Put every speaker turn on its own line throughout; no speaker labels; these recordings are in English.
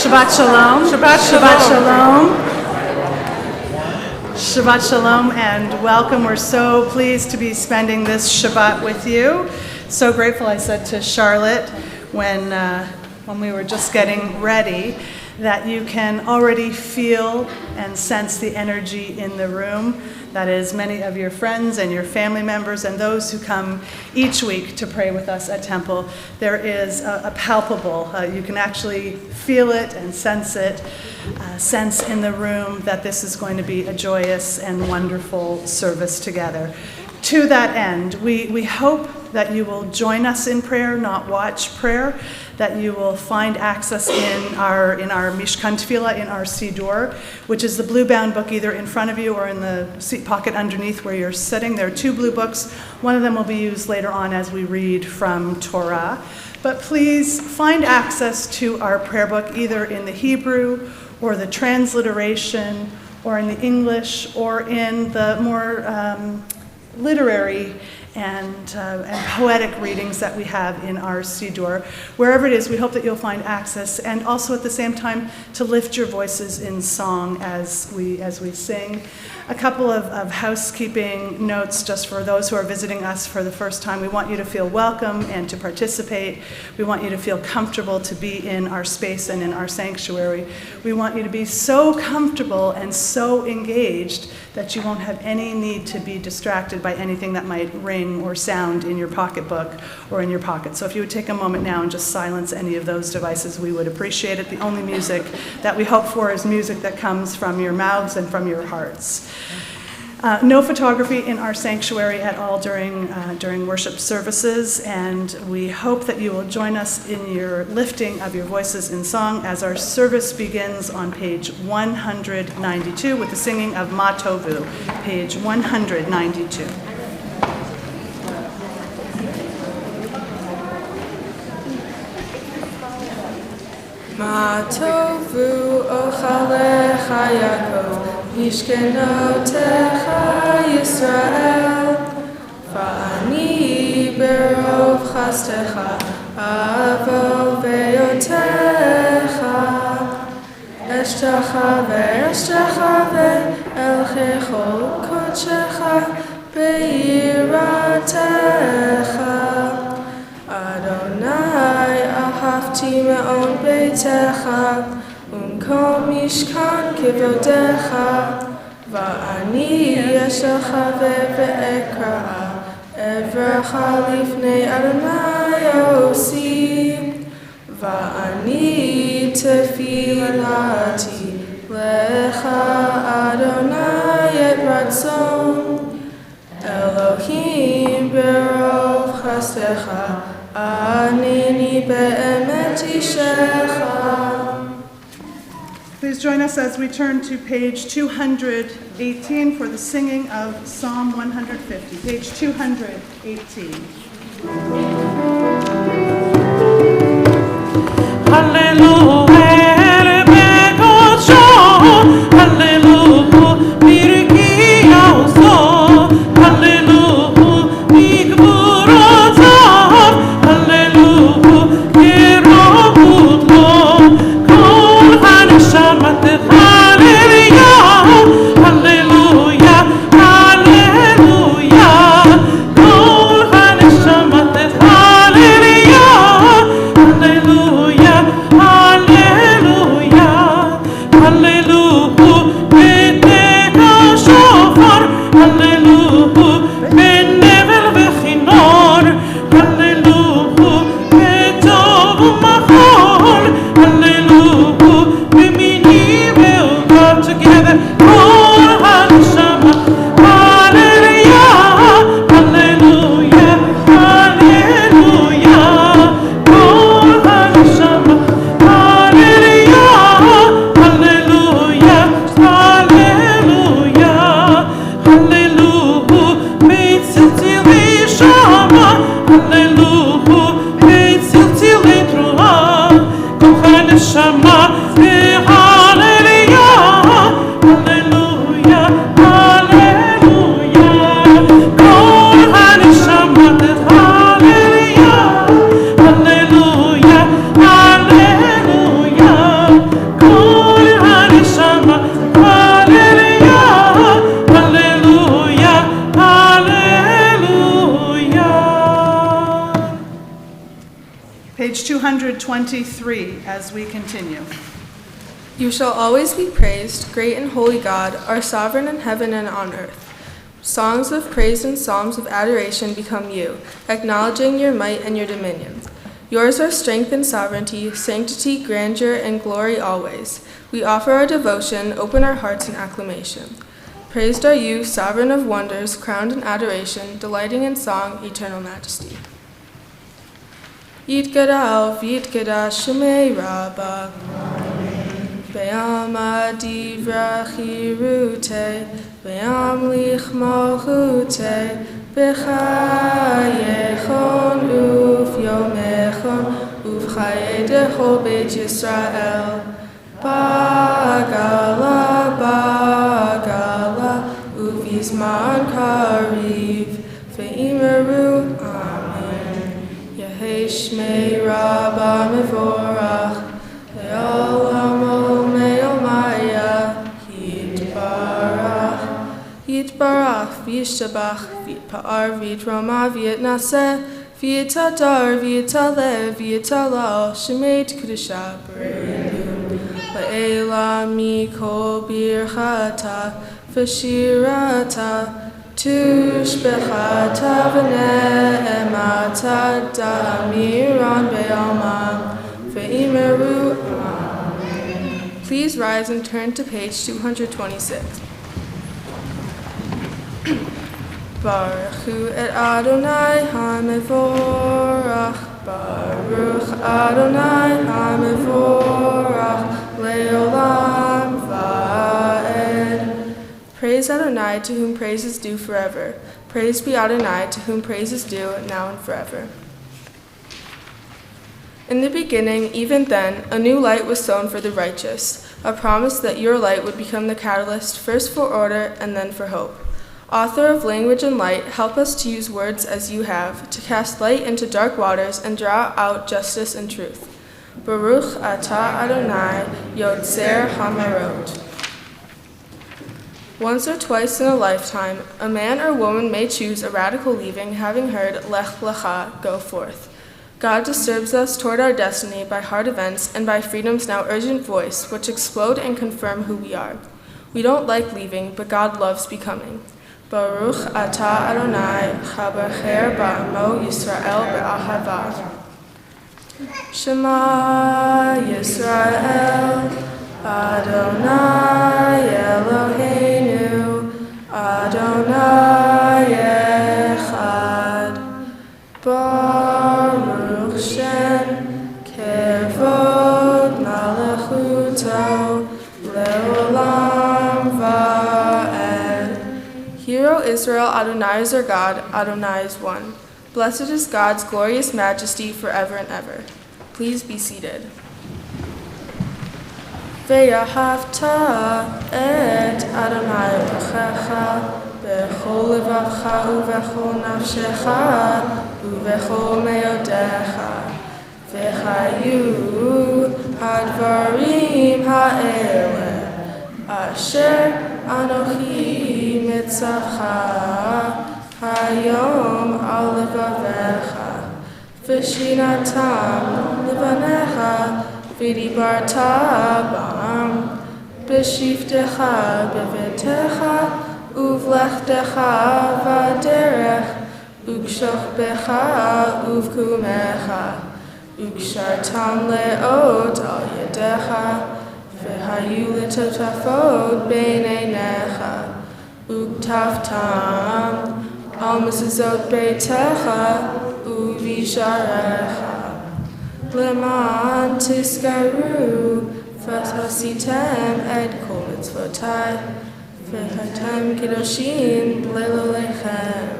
Shabbat Shalom. Shabbat Shalom. Shabbat Shalom and welcome. We're so pleased to be spending this Shabbat with you. So grateful, I said to Charlotte when we were just getting ready, that you can already feel and sense the energy in the room. That is, many of your friends and your family members and those who come each week to pray with us at Temple. There is a palpable, you can actually feel it and sense it, sense in the room that this is going to be a joyous and wonderful service together. To that end, we hope that you will join us in prayer, not watch prayer, that you will find access in our Mishkan Tefillah, in our Siddur, which is the blue-bound book either in front of you or in the seat pocket underneath where you're sitting. There are two blue books. One of them will be used later on as we read from Torah. But please find access to our prayer book either in the Hebrew or the transliteration or in the English or in the more literary and poetic readings that we have in our Siddur. Wherever it is, we hope that you'll find access, and also at the same time to lift your voices in song as we sing. A couple of housekeeping notes just for those who are visiting us for the first time. We want you to feel welcome and to participate. We want you to feel comfortable to be in our space and in our sanctuary. We want you to be so comfortable and so engaged that you won't have any need to be distracted by anything that might ring or sound in your pocketbook or in your pocket. So if you would take a moment now and just silence any of those devices, we would appreciate it. The only music that we hope for is music that comes from your mouths and from your hearts. No photography in our sanctuary at all during worship services, and we hope that you will join us in your lifting of your voices in song as our service begins on page 192 with the singing of Ma Tovu, page 192.
Ma tovu ochalecha Yaakov, Mishkenotecha Yisrael, Va'ani berov chastecha, avo veyotecha, Eshtecha ve'elchecho kodshecha be'iratecha, Adonai ahavti me'on beitecha, Umkom mishkan kivodecha, va'ani yeshecha ve'ekra, evrecha lifnei Adonai osi, va'ani tefilati lecha Adonai et ratzon, Elohim berov chastecha, anini be'emet ishecha.
Please join us as we turn to page 218 for the singing of Psalm 150. Page 218.
Hallelujah. Hallelujah.
Page 223 as we continue.
You shall always be praised, great and holy God, our sovereign in heaven and on earth. Songs of praise and psalms of adoration become you, acknowledging your might and your dominion. Yours are strength and sovereignty, sanctity, grandeur, and glory always. We offer our devotion, open our hearts in acclamation. Praised are you, sovereign of wonders, crowned in adoration, delighting in song, eternal majesty. Yitgadal v'yitgadash Shemei Rabbah. Ve'am adivra chirute, ve'am lich malchute, b'chayechon ufyomechon, ufchayedecho Beit Yisrael. Bagala, bagala, uvizman kariv, ve'imeru, amen. Yehei Shmei Rabbah mevorach, le'olamo me'omaya, yitbarach, yitbarach, v'yishtabach, v'yitpa'ar, v'yitroma, v'yitnaseh, v'yitadar, v'yitaleh, v'yitalal, Shemei T'kudusha, b'reinu. La'ela mikol birchata, v'shirata, tushbechata, v'ne'emata, da'amiran be'alma, ve'imeru, amen. Please rise and turn to page 226. Baruchu et Adonai HaMevorach, Baruch Adonai HaMevorach, Le'olam Va'ed. Praise Adonai, to whom praise is due forever. Praise be Adonai, to whom praise is due now and forever. In the beginning, even then, a new light was sown for the righteous, a promise that your light would become the catalyst first for order and then for hope. Author of language and light, help us to use words as you have, to cast light into dark waters and draw out justice and truth. Baruch atah Adonai, Yotzer Hamarot. Once or twice in a lifetime, a man or woman may choose a radical leaving, having heard Lech Lecha, go forth. God disturbs us toward our destiny by hard events and by freedom's now urgent voice, which explode and confirm who we are. We don't like leaving, but God loves becoming. Baruch atah Adonai, chabacher ba'amo Yisrael be'ahava. Shema Yisrael, Adonai Eloheinu, Adonai echad. Baruch Shem, kevod malachuto, le'olam va'ed. Hear, O Israel, Adonai is our God, Adonai is one. Blessed is God's glorious majesty forever and ever. Please be seated. Ve'ahavta et Adonai Elohecha b'chol levavcha u'b'chol nafshecha u'b'chol me'odecha v'chayu hadvarim ha'ele asher anochi mitzavcha hayom al levavecha v'shinatam levanecha v'dibarta bam b'shiftecha b'vetecha uvlechtecha v'derech ukshochbecha uvkumecha ukshartam le'ot al yedecha v'hayu l'totafot b'neinecha uktaftam al mezuzot beitecha uvisharecha Leman tiskaru v'hasitem et kol mitzvotai v'hatem kedoshim lelolechem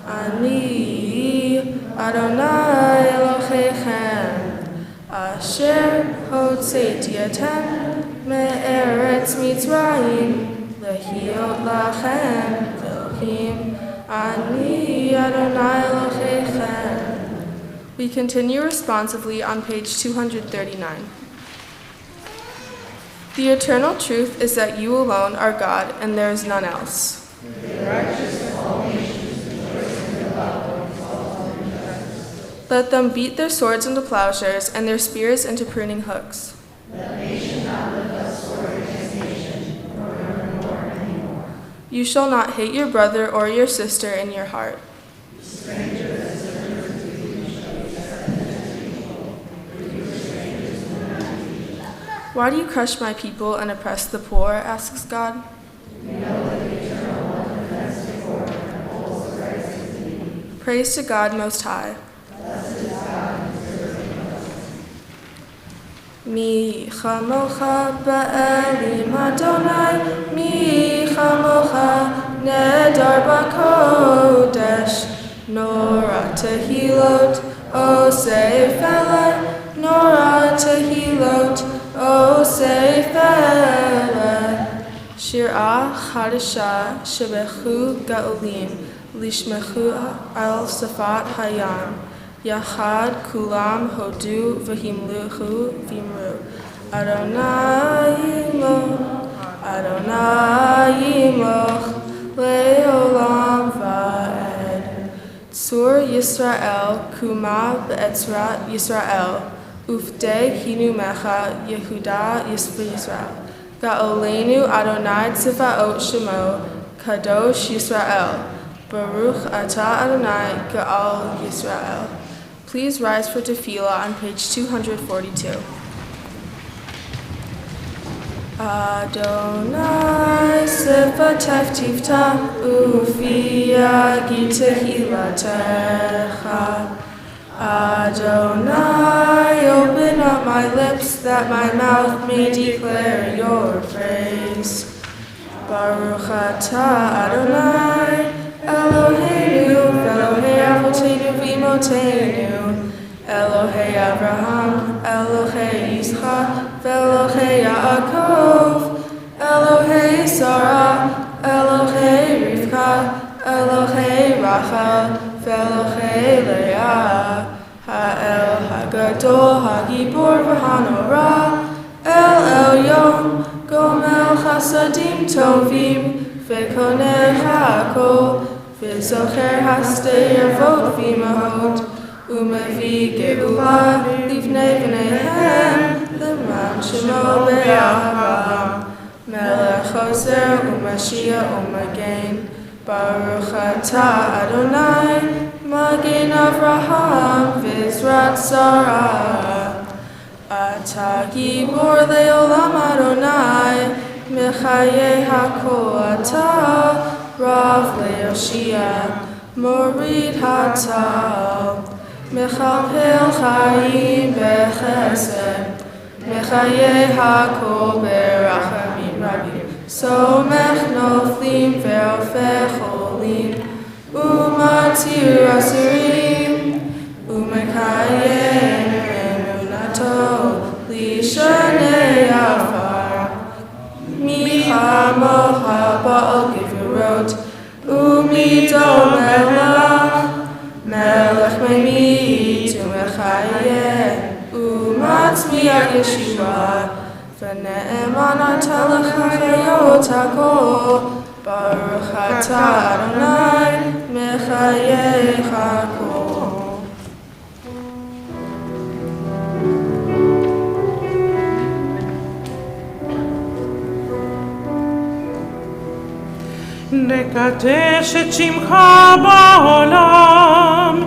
Ani Adonai Elohechem asher hotzeiti atem me'eretz Mitzrayim lehiot lachem Elohim Ani Adonai Elohechem. We continue responsively on page 239. The eternal truth is that you alone are God, and there is none else. Let them beat their swords into plowshares and their spears into pruning hooks. You shall not hate your brother or your sister in your heart. Why do you crush my people and oppress the poor? Asks God. Praise to God Most High. Mi chamocha ba'elim Adonai, mi chamocha nedar b'kodesh, nora tehilot, o seifele, nora tehilot, o seifele. Shir'ah chadasha shebechu ga'olim, lishmechu al safat hayam. Yachad kulam hodu v'himluhu v'imru. Adonai yimloch le'olam va'ed. Tzur Yisrael kuma be'etzrat Yisrael. Ufde hinu mecha Yehuda Yisrael. Ga'olenu Adonai tzivaot shemo kadosh Yisrael. Baruch atah Adonai Ga'al Yisrael. Please rise for tefillah on page 242. Adonai sifatef tifta ufiyagi tehilatecha. Adonai, open up my lips that my mouth may declare your praise. Baruch atah Adonai Eloheinu, Elohei Avotenu v'Imotenu, Elohei Abraham, Elohei Yitzchak, Elohei Yaakov, Elohei Sarah, Elohei Rivka, Elohei Rachel, Elohei Leah, Ha'el Hagadol, Hagibor v'Hanora, El Elyon, Gomel Chasadim Tovim, V'koneh ha'akol, V'zocher hastei avot v'imahot, U'mevi ge'ula livnei v'neihem, L'man shemo be'ahavam, Melech chozer u'mashiach u'magen, Baruch atah Adonai, Magen Avraham, V'izrat Sarah. Atah gibor le'olam Adonai, Mechaye hakol atah, Rav le'oshia, Morid hatal, Mechalpel chayim bechesed, Mechaye hakol berachamim rabim, Somech noflim ve'ofech olim, Umatir asurim, Umekayem emunato, Lishanei afar. Michamocha ba'al gevurot, u'mido melech me'mit u'mechayeh, u'matzmiach Yeshua, v'ne'eman atah l'chayot hakol, Baruch atah Adonai mechayech hakol.
נקדש את שמך בעולם,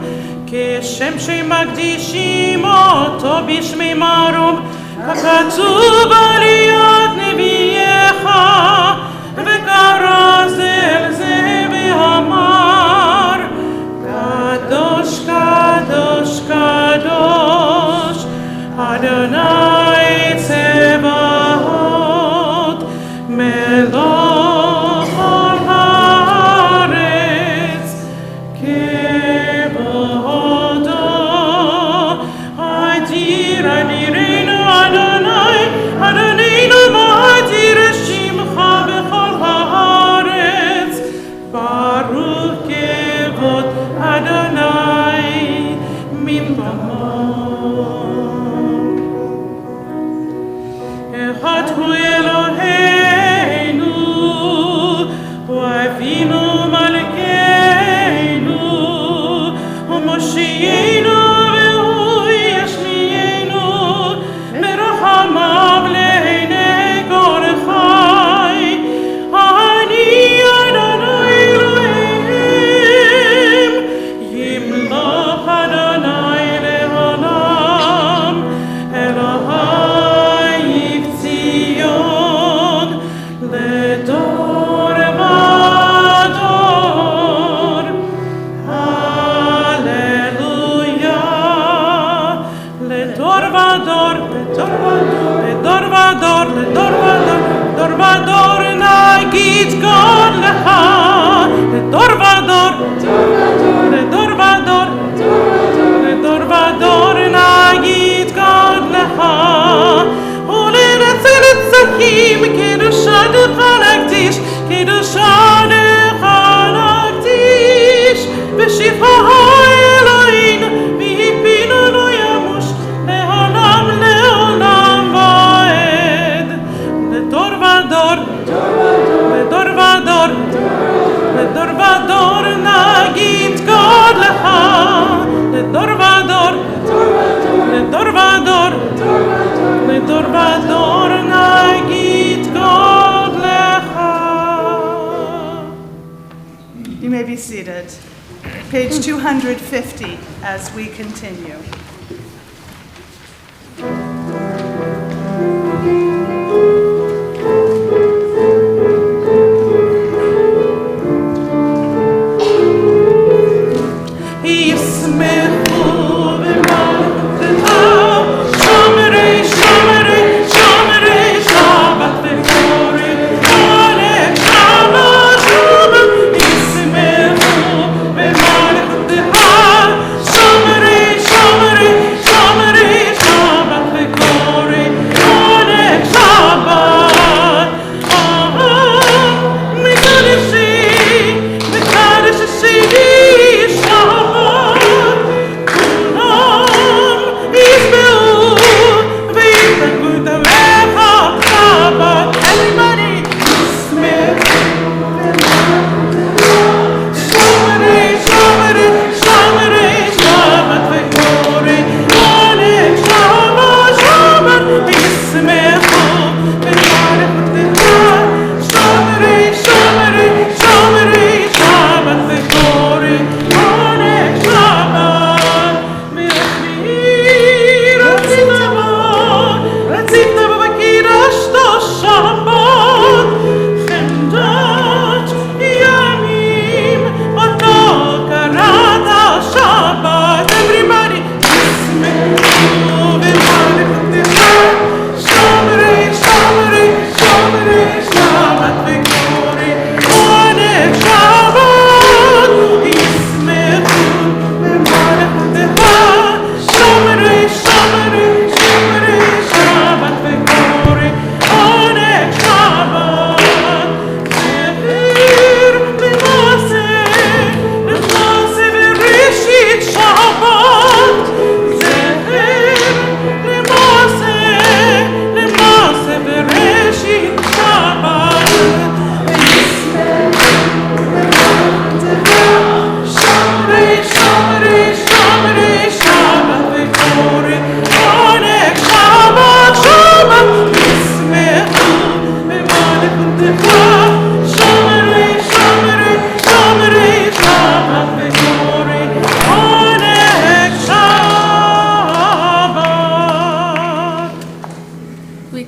כשם שמקדישים אותו בשמי מרום, ככתוב על יד נביאך, וקרא זה אל זה ואמר, קדוש קדוש קדוש, אדוני צבאות, מלוך Moshiach דור ודור נגיד גודלך.
You may be seated. Page 250 as we continue.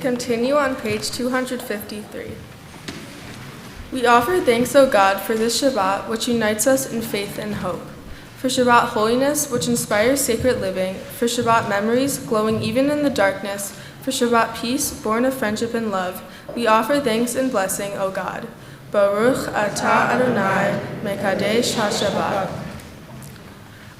Continue on page 253. We offer thanks, O God, for this Shabbat, which unites us in faith and hope. For Shabbat holiness, which inspires sacred living. For Shabbat memories, glowing even in the darkness. For Shabbat peace, born of friendship and love. We offer thanks and blessing, O God. Baruch atah Adonai, mekadesh ha-Shabbat.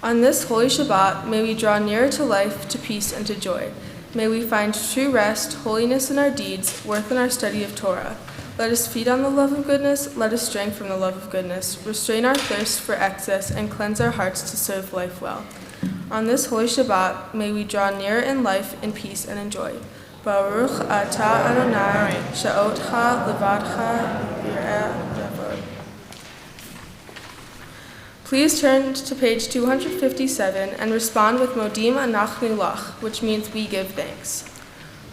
On this holy Shabbat, may we draw nearer to life, to peace, and to joy. May we find true rest, holiness in our deeds, worth in our study of Torah. Let us feed on the love of goodness, let us drink from the love of goodness, restrain our thirst for excess, and cleanse our hearts to serve life well. On this holy Shabbat, may we draw nearer in life, in peace, and in joy. Baruch atah Adonai, sha'otcha levadcha yireh yavod. Please turn to page 257 and respond with Modim Anachnu Lach, which means we give thanks.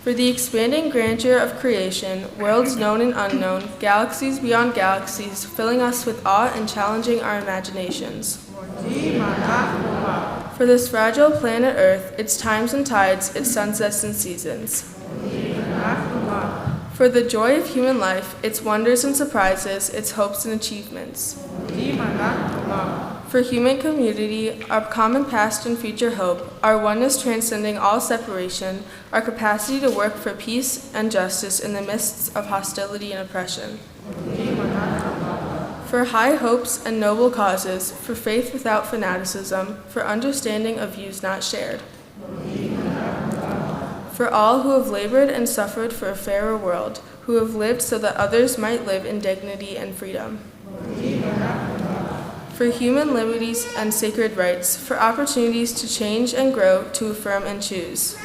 For the expanding grandeur of creation, worlds known and unknown, galaxies beyond galaxies, filling us with awe and challenging our imaginations. For this fragile planet Earth, its times and tides, its sunsets and seasons. For the joy of human life, its wonders and surprises, its hopes and achievements. For human community, our common past and future hope, our oneness transcending all separation, our capacity to work for peace and justice in the midst of hostility and oppression. For high hopes and noble causes, for faith without fanaticism, for understanding of views not shared. For all who have labored and suffered for a fairer world, who have lived so that others might live in dignity and freedom. For human liberties and sacred rights, for opportunities to change and grow, to affirm and choose.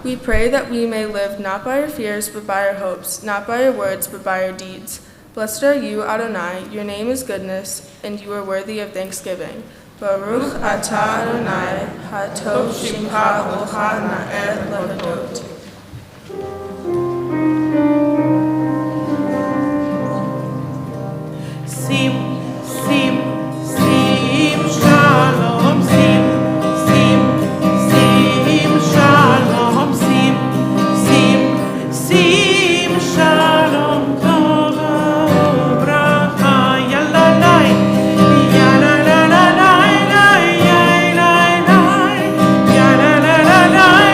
We pray that we may live not by our fears, but by our hopes, not by our words, but by our deeds. Blessed are you, Adonai, your name is goodness, and you are worthy of thanksgiving. Baruch atah Adonai, hatov shimcha ocha na'er le'odot.
Sim, sim, sim, shalom, sim, sim, sim, shalom, sim, sim, sim, shalom, tov u'bracha, yalalai, yalalalai, yalalai, yalalalai,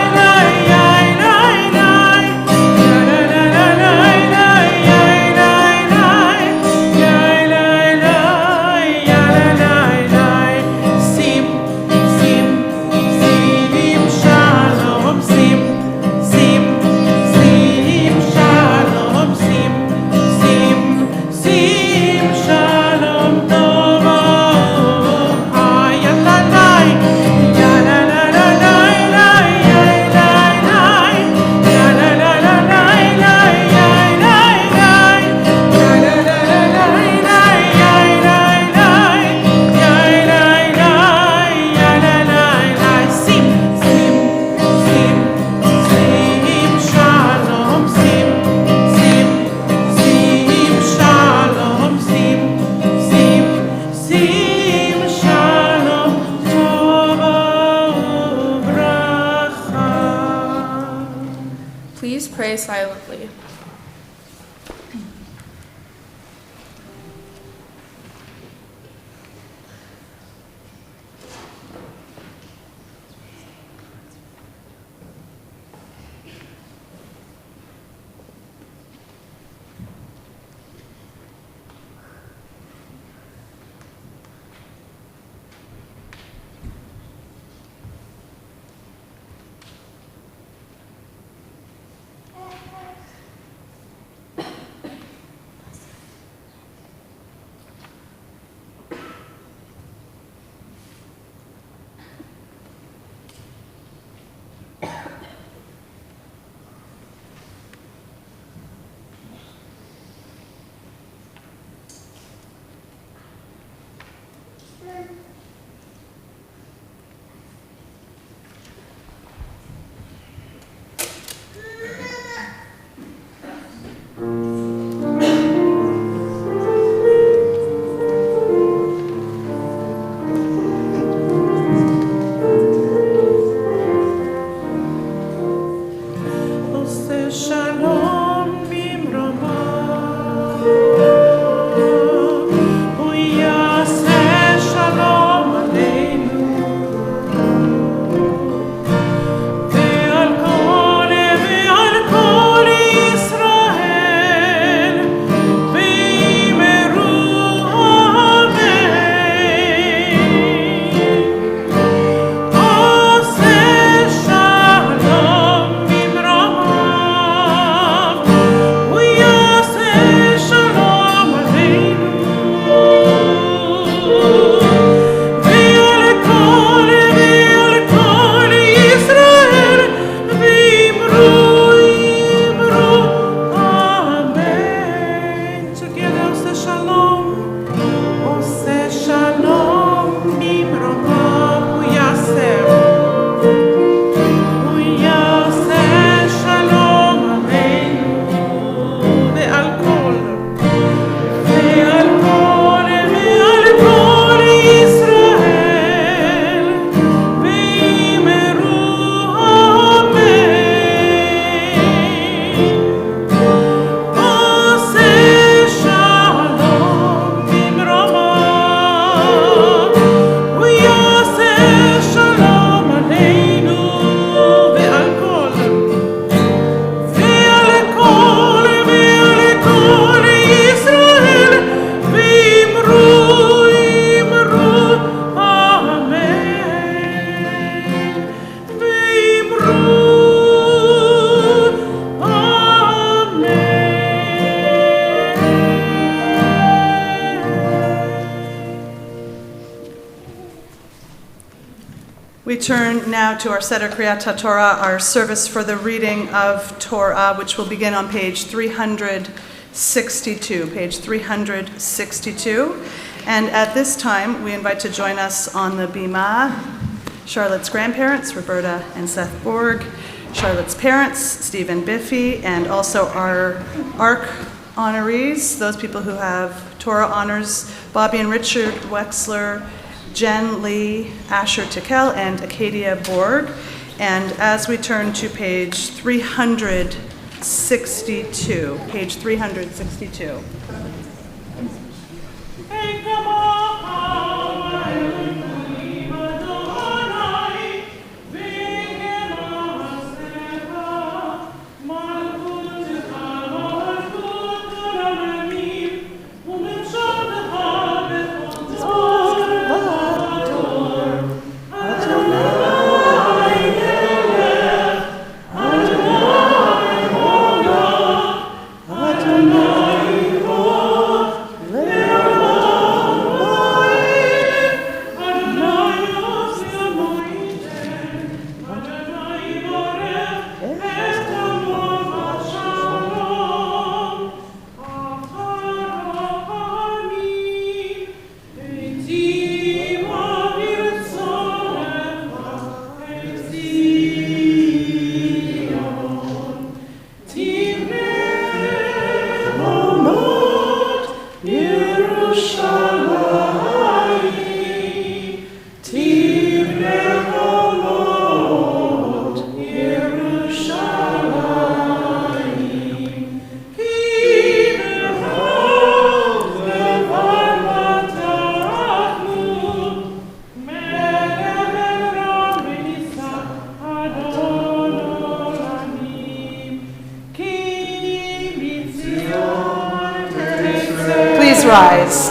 yalalai, sim, sim, sim, shalom, sim, sim, sim, shalom, sim, sim, sim, shalom, tov yalalai, yalalai, yalalai,
Please pray silently.
עושה שלום במרומיו, הוא יעשה שלום עלינו, ועל כל ישראל, ואמרו אמן. עושה שלום במרומיו, הוא יעשה שלום עלינו, ועל כל ישראל, ואמרו אמן. Together עושה שלום, עושה שלום במרומיו, הוא יעשה שלום עלינו, ועל כל ישראל, ואמרו אמן. עושה שלום במרומיו, הוא יעשה שלום עלינו, ועל כל ישראל, ואמרו אמן,
We turn now to our Seder Kriyat Torah, our service for the reading of Torah, which will begin on page 362. And at this time, we invite to join us on the Bima Charlotte's grandparents, Roberta and Seth Borg, Charlotte's parents, Stephen Biffy, and also our ARC honorees, those people who have Torah honors, Bobby and Richard Wexler, Jen Lee, Asher Tikel, and Acadia Borg. And as we turn to page 362, page 362. Please rise.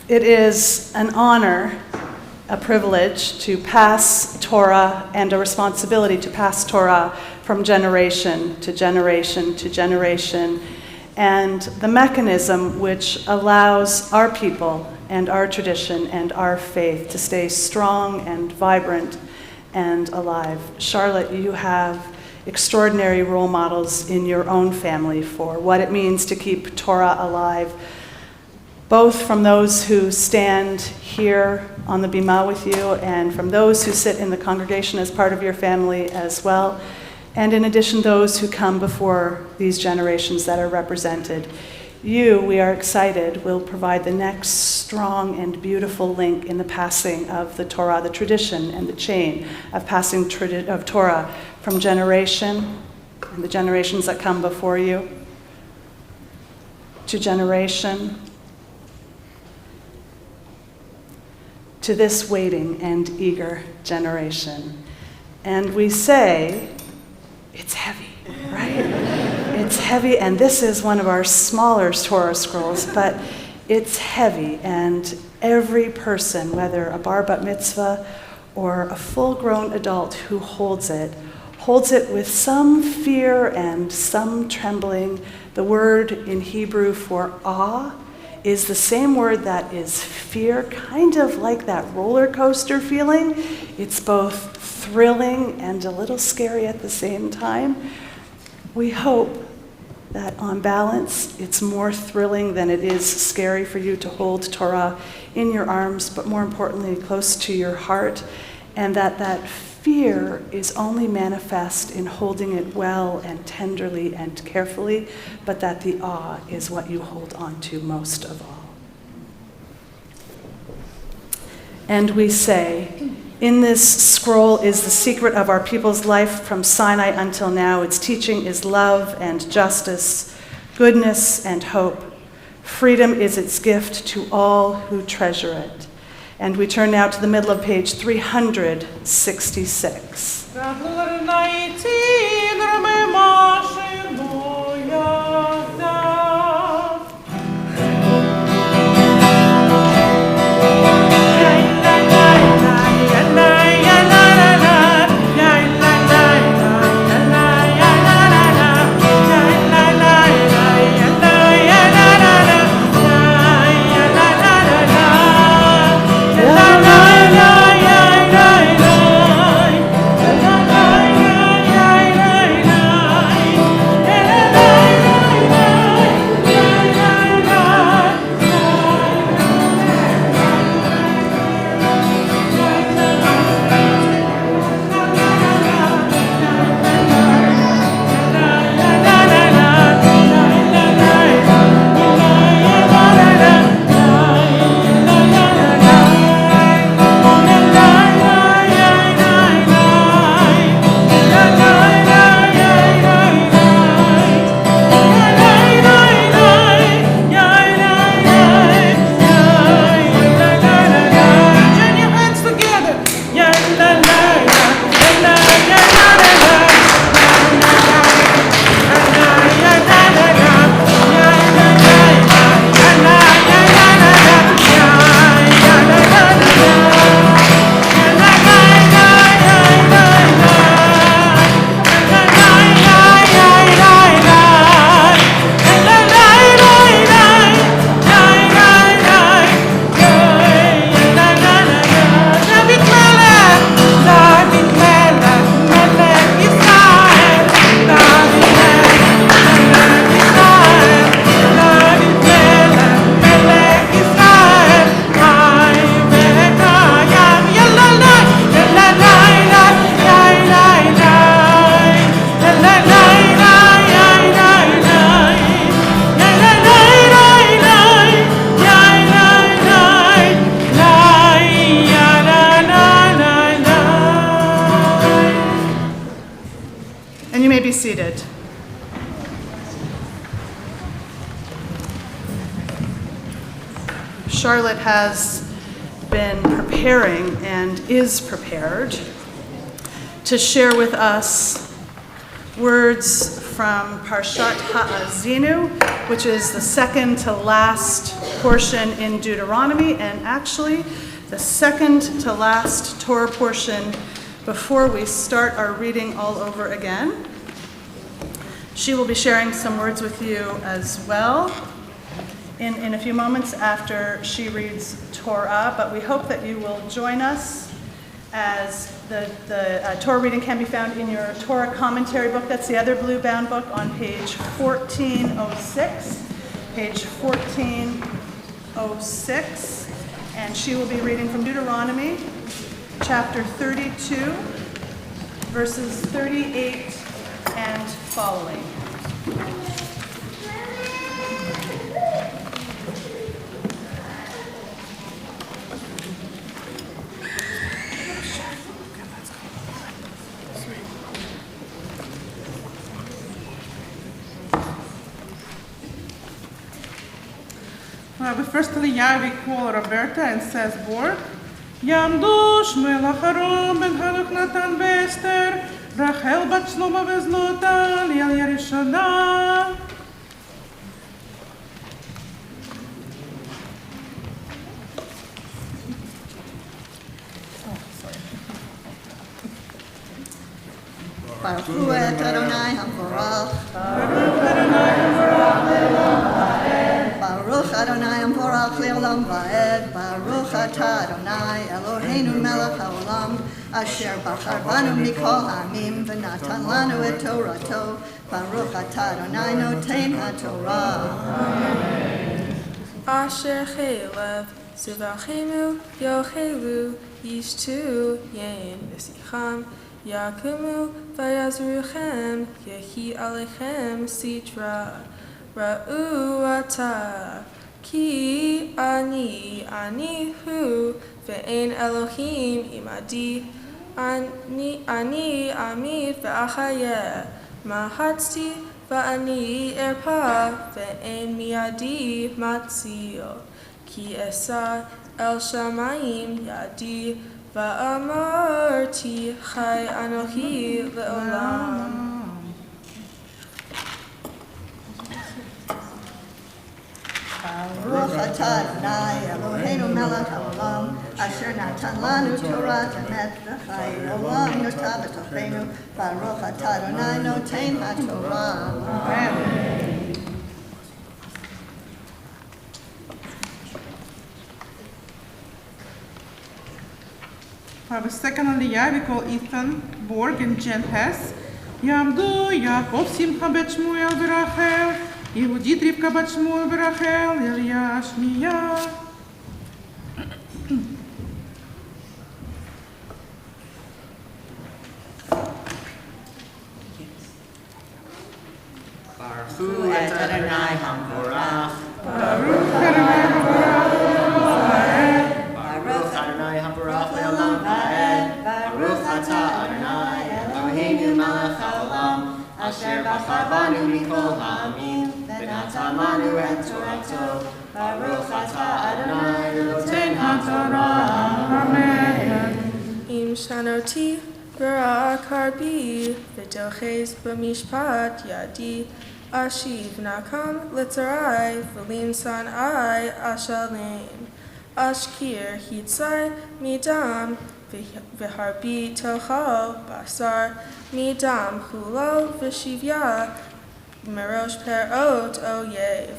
It is an honor, a privilege to pass Torah and a responsibility to pass Torah from generation to generation to generation, and the mechanism which allows our people and our tradition and our faith to stay strong and vibrant and alive. Charlotte, you have extraordinary role models in your own family for what it means to keep Torah alive, both from those who stand here on the Bima with you and from those who sit in the congregation as part of your family as well, and in addition those who come before these generations that are represented. You, we are excited, will provide the next strong and beautiful link in the passing of the Torah, the tradition and the chain of passing of Torah from generation and the generations that come before you to generation, to this waiting and eager generation. And we say, it's heavy, right? It's heavy, and this is one of our smaller Torah scrolls, but it's heavy, and every person, whether a bar bat mitzvah or a full-grown adult who holds it with some fear and some trembling. The word in Hebrew for awe is the same word that is fear, kind of like that roller coaster feeling. It's both thrilling and a little scary at the same time. We hope that on balance, it's more thrilling than it is scary for you to hold Torah in your arms, but more importantly, close to your heart, and that fear is only manifest in holding it well and tenderly and carefully, but that the awe is what you hold on to most of all. And we say, in this scroll is the secret of our people's life from Sinai until now. Its teaching is love and justice, goodness and hope. Freedom is its gift to all who treasure it. And we turn now to the middle of page 366. Seated. Charlotte has been preparing and is prepared to share with us words from Parshat Ha'azinu, which is the second to last portion in Deuteronomy, and actually the second to last Torah portion before we start our reading all over again. She will be sharing some words with you as well in a few moments after she reads Torah, but we hope that you will join us as the Torah reading can be found in your Torah commentary book. That's the other blue-bound book on page 1406. Page 1406. And she will be reading from Deuteronomy, chapter 32, verses 38 and following.
We firstly we call Roberta and says board. Yamdush melach Aron ben Hanuch Natan Bester Rachel bat Shlomo vezlota Liel Yerishona.
Baruch Hu et Adonai HaMvorach. Baruch Adonai HaMvorach le'olam va'ed. Baruch atah Adonai Eloheinu melech haolam asher bachar banu mikol ha'amim v'natan lanu et Torato. Baruch atah Adonai noten haTorah.
Asher chelev Zivachemu yochelu yishtu yain v'sicham yakumu vayazruchem yehi alechem sitra ra'u ata ki ani hu ve'en Elohim imadi ani amid ve'achayeh mahatzti va'ani erpa ve'en miadi matzil ki esa el shamayim yadi va'amarti chai anochi le'olam.
Baruch atah Adonai Eloheinu melech haolam, asher natan lanu Torah emet v'chai olam notah b'tocheinu. Baruch atah Adonai noten haTorah. Amen.
For the second Aliyah, we call Ethan Borg and Jen Hess. Yamdu Yaakov Simcha bet Shmuel v'Rachel, Yehudit Rivka bat Shmuel v'Rachel, Elia Shniya.
Baruch et Adonai HaMvorach.
Baruch Adonai HaMorach.
Baruch Adonai HaMvorach le'olam va'ed. Baruch atah Adonai Eloheinu melech haolam, asher bachar banu mikol ha'amim, v'natan lanu et Torato. Baruch atah Adonai noten haTorah.
Amen.
Im shanoti v'ra karbi v'doches b'mishpat yadi ashiv nakam litzarai v'lim san'ai ashalim ashkir hitzai midam v'harbi tochal basar midam hulo v'shivya merosh perot oyev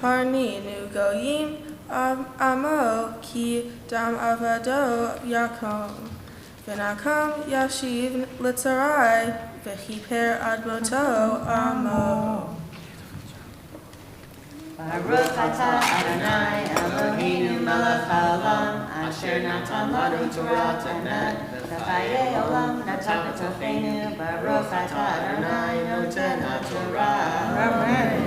harni nu goyim amo ki dam avado yakom v'nakam yashiv litzarai v'chiper admoto amo.
Baruch atah Adonai Eloheinu melech haolam, asher natan lanu Torah emet, v'chayei olam natan b'tocheinu. Baruch atah Adonai noten haTorah.
Amen.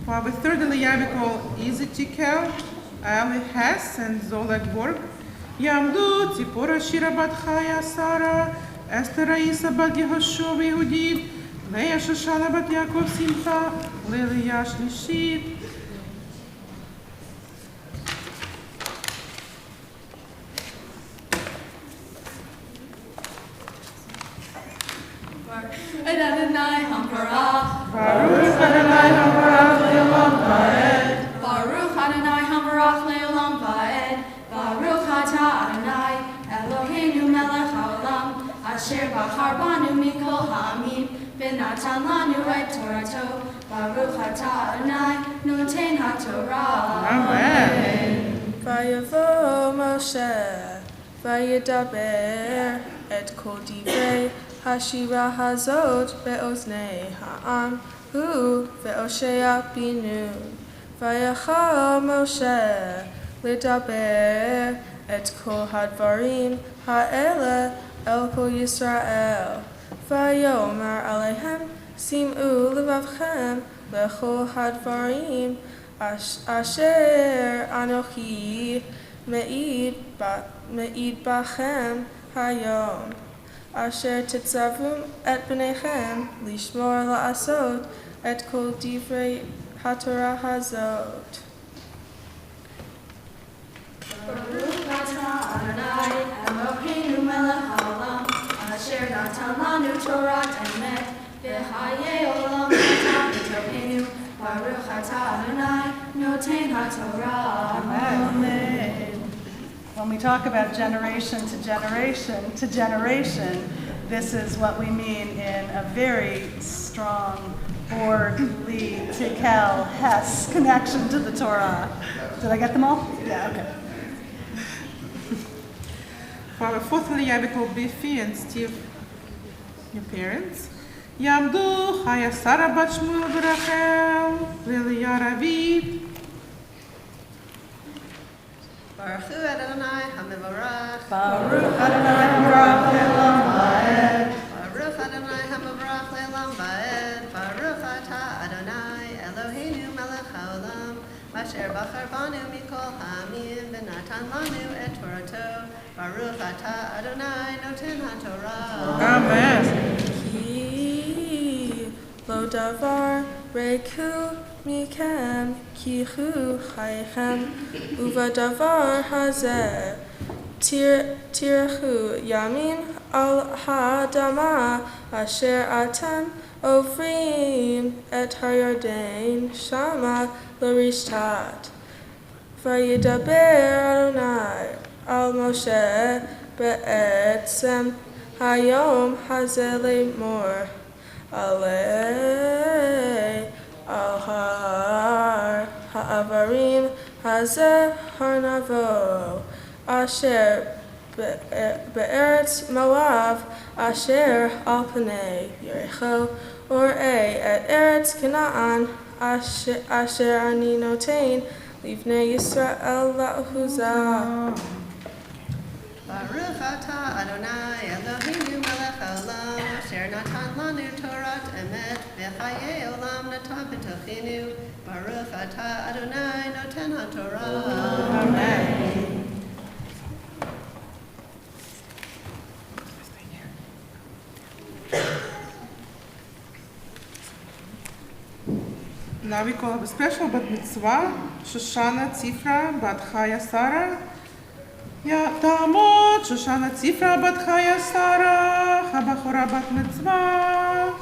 For the third Aliyah, we call Ezekiel, Ali Hess, and Zoleg Borg. Yamdu Tzipora Shira bat Chaya Sara, Esther Raisa bat Yehoshua Yehudit, Leah Shoshana bat Yaakov Simcha, Lelia Shlishit.
Adonai HaMvorach.
Baruch Adonai HaMorach le'olam va'ed.
Baruch Adonai HaMvorach le'olam va'ed. Baruch atah Adonai Eloheinu melech haolam, asher bachar banu mikol ha'amim, v'natan lanu et Torato. Baruch atah Adonai noten haTorah.
Amen.
Vayavo Moshe vayedaber et kol divrei hashira hazot be'oznei ha'am hu ve'oshea binu. Vayachal Moshe ledaber et kol hadvarim ha'ele el kol Yisrael. Vayomer alehem sim'u levavchem lechol hadvarim asher anochi me'id bachem hayom. Asher titzavum et b'nechem lishmor la'asot et kol divrei haTorah hazot.
Baruch atah Adonai Eloheinu melech haolam, asher natan lanu Torah emet, v'chayei olam natan b'tocheinu. Baruch atah Adonai noten haTorah.
Amen. When we talk about generation to generation, this is what we mean in a very strong Borg, Lee, Tekel, Hess connection to the Torah. Did I get them all? Yeah, okay.
Father, fourthly, I will call Biffy and Steve, your parents. Yamdu, Chaya Sarah Bat Shmuel Berachel, Lily Yaravi.
Baruch Hu Adonai HaMevorach.
Baruch Adonai Baruch Le'olam Va'ed.
Baruch Adonai HaMevorach Le'olam Va'ed. Baruch Atah Adonai Eloheinu Melech HaOlam. Asher Bachar Banu Mikol Ha'amim V'natan Lanu Et Torato. Baruch Atah Adonai Noten HaTorah.
Amen.
Ki lo davar reku mikem ki hu chaychem uva davar hazeh tirchu yamim al ha'adama asher atem ovrim et hayarden shama lo rishtat vayidaber Adonai al Moshe be'etzem hayom hazeh lemor alei al har ha'avarim hazeh harnavo asher be'eretz Moav asher al panei Yericho or et eretz Canaan asher ani notein livnei Yisrael la'huzah.
Baruch Atah Adonai Eloheinu Melech HaOlam Asher Natan Lanu Torat Emet V'chayei Olam Natan B'tochenu Baruch Atah Adonai Noten HaTorah.
Amen. Now we call a special bat mitzvah, Shoshana Tzifra bat Chaya Sarah. Ya Tamot, Shoshana Tzifra bat Chaya Sarah, Habachora bat mitzvah.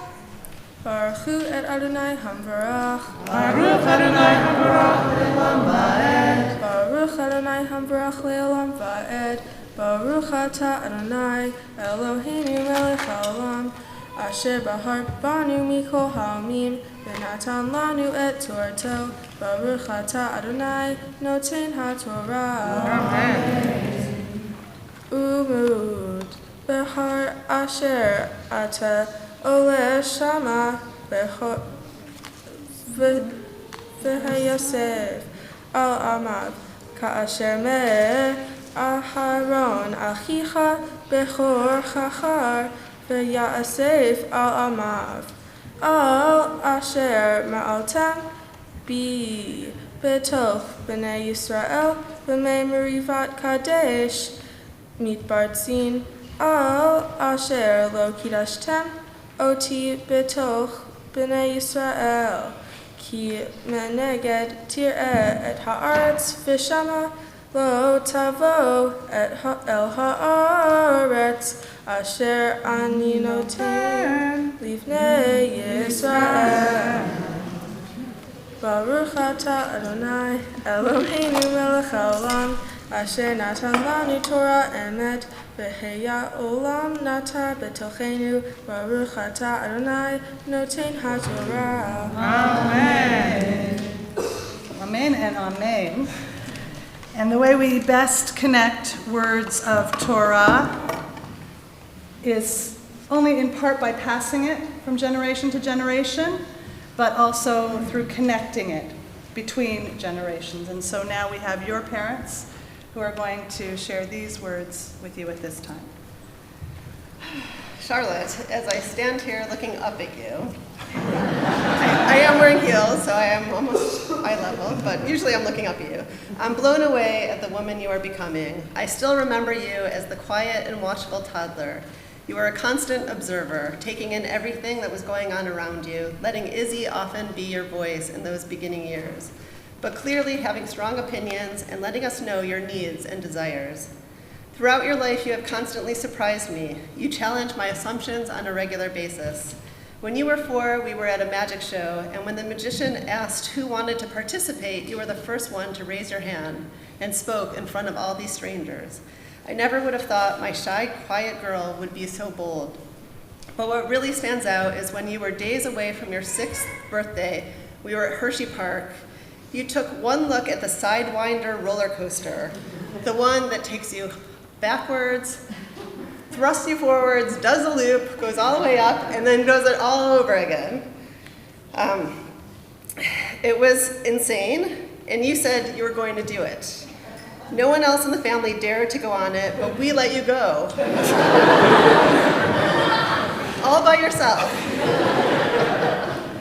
Baruch Hu et Adonai Hamvarach.
Baruch Adonai Habarach Le'olam Va'ed.
Baruch Adonai Hamvarach Le'olam Va'ed. Baruch Atah Adonai Eloheinu Melech HaOlam Asher Bahar Banu Mikol Ha'amim V'natan Lanu Et Torato Baruch Atah Adonai Noten HaTorah.
Amen.
Umud Behar Asher Ata Ole Shama V'hayosef Al Amav Ka'asher Meh Aharon Achicha Bechor Chachar V'ya'asef Al Amav Al Asher Ma'altem Bi Betoch B'nei Yisrael B'mei Merivat Kadesh Midbar Tzin Al Asher Lo Kidashtem Oti Betoch B'nei Yisrael Ki Meneged Tir'eh Et Ha'aretz V'shama Lo Tavo El Ha'aretz Asher Ani Noten Livnei Yisrael. Baruch Atah Adonai Eloheinu Melech HaOlam Asher Natan Lanu Torah Emet V'heya Olam Nata B'tochenu Baruch Atah Adonai Noten HaTorah.
Amen.
Amen and amen. And the way we best connect words of Torah is only in part by passing it from generation to generation, but also through connecting it between generations. And so now we have your parents who are going to share these words with you at this time.
Charlotte, as I stand here looking up at you, I am wearing heels, so I am almost eye level, but usually I'm looking up at you. I'm blown away at the woman you are becoming. I still remember you as the quiet and watchful toddler. You were a constant observer, taking in everything that was going on around you, letting Izzy often be your voice in those beginning years, but clearly having strong opinions and letting us know your needs and desires. Throughout your life, you have constantly surprised me. You challenge my assumptions on a regular basis. When you were 4, we were at a magic show, and when the magician asked who wanted to participate, you were the first one to raise your hand and spoke in front of all these strangers. I never would have thought my shy, quiet girl would be so bold. But what really stands out is when you were days away from your 6th birthday, we were at Hershey Park. You took one look at the Sidewinder roller coaster, the one that takes you
backwards, thrusts you forwards, does a loop, goes all the way up, and then does it all over again. It was insane, and you said you were going to do it. No one else in the family dared to go on it, but we let you go. All by yourself.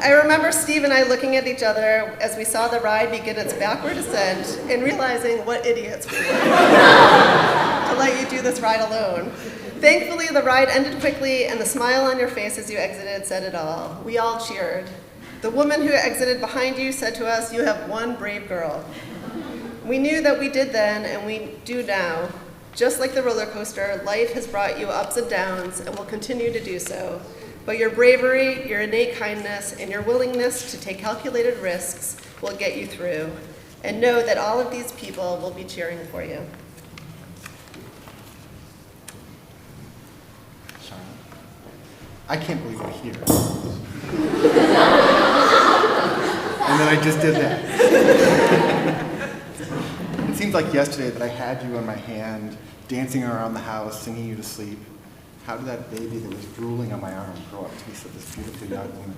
I remember Steve and I looking at each other as we saw the ride begin its backward ascent and realizing what idiots we were to let you do this ride alone. Thankfully, the ride ended quickly, and the smile on your face as you exited said it all. We all cheered. The woman who exited behind you said to us, "You have one brave girl." We knew that we did then, and we do now. Just like the roller coaster, life has brought you ups and downs and will continue to do so. But your bravery, your innate kindness, and your willingness to take calculated risks will get you through. And know that all of these people will be cheering for you.
Charlotte, I can't believe you're here. And then I just did that. It seems like yesterday that I had you in my hand, dancing around the house, singing you to sleep. How did that baby that was drooling on my arm grow up to be this beautiful young woman?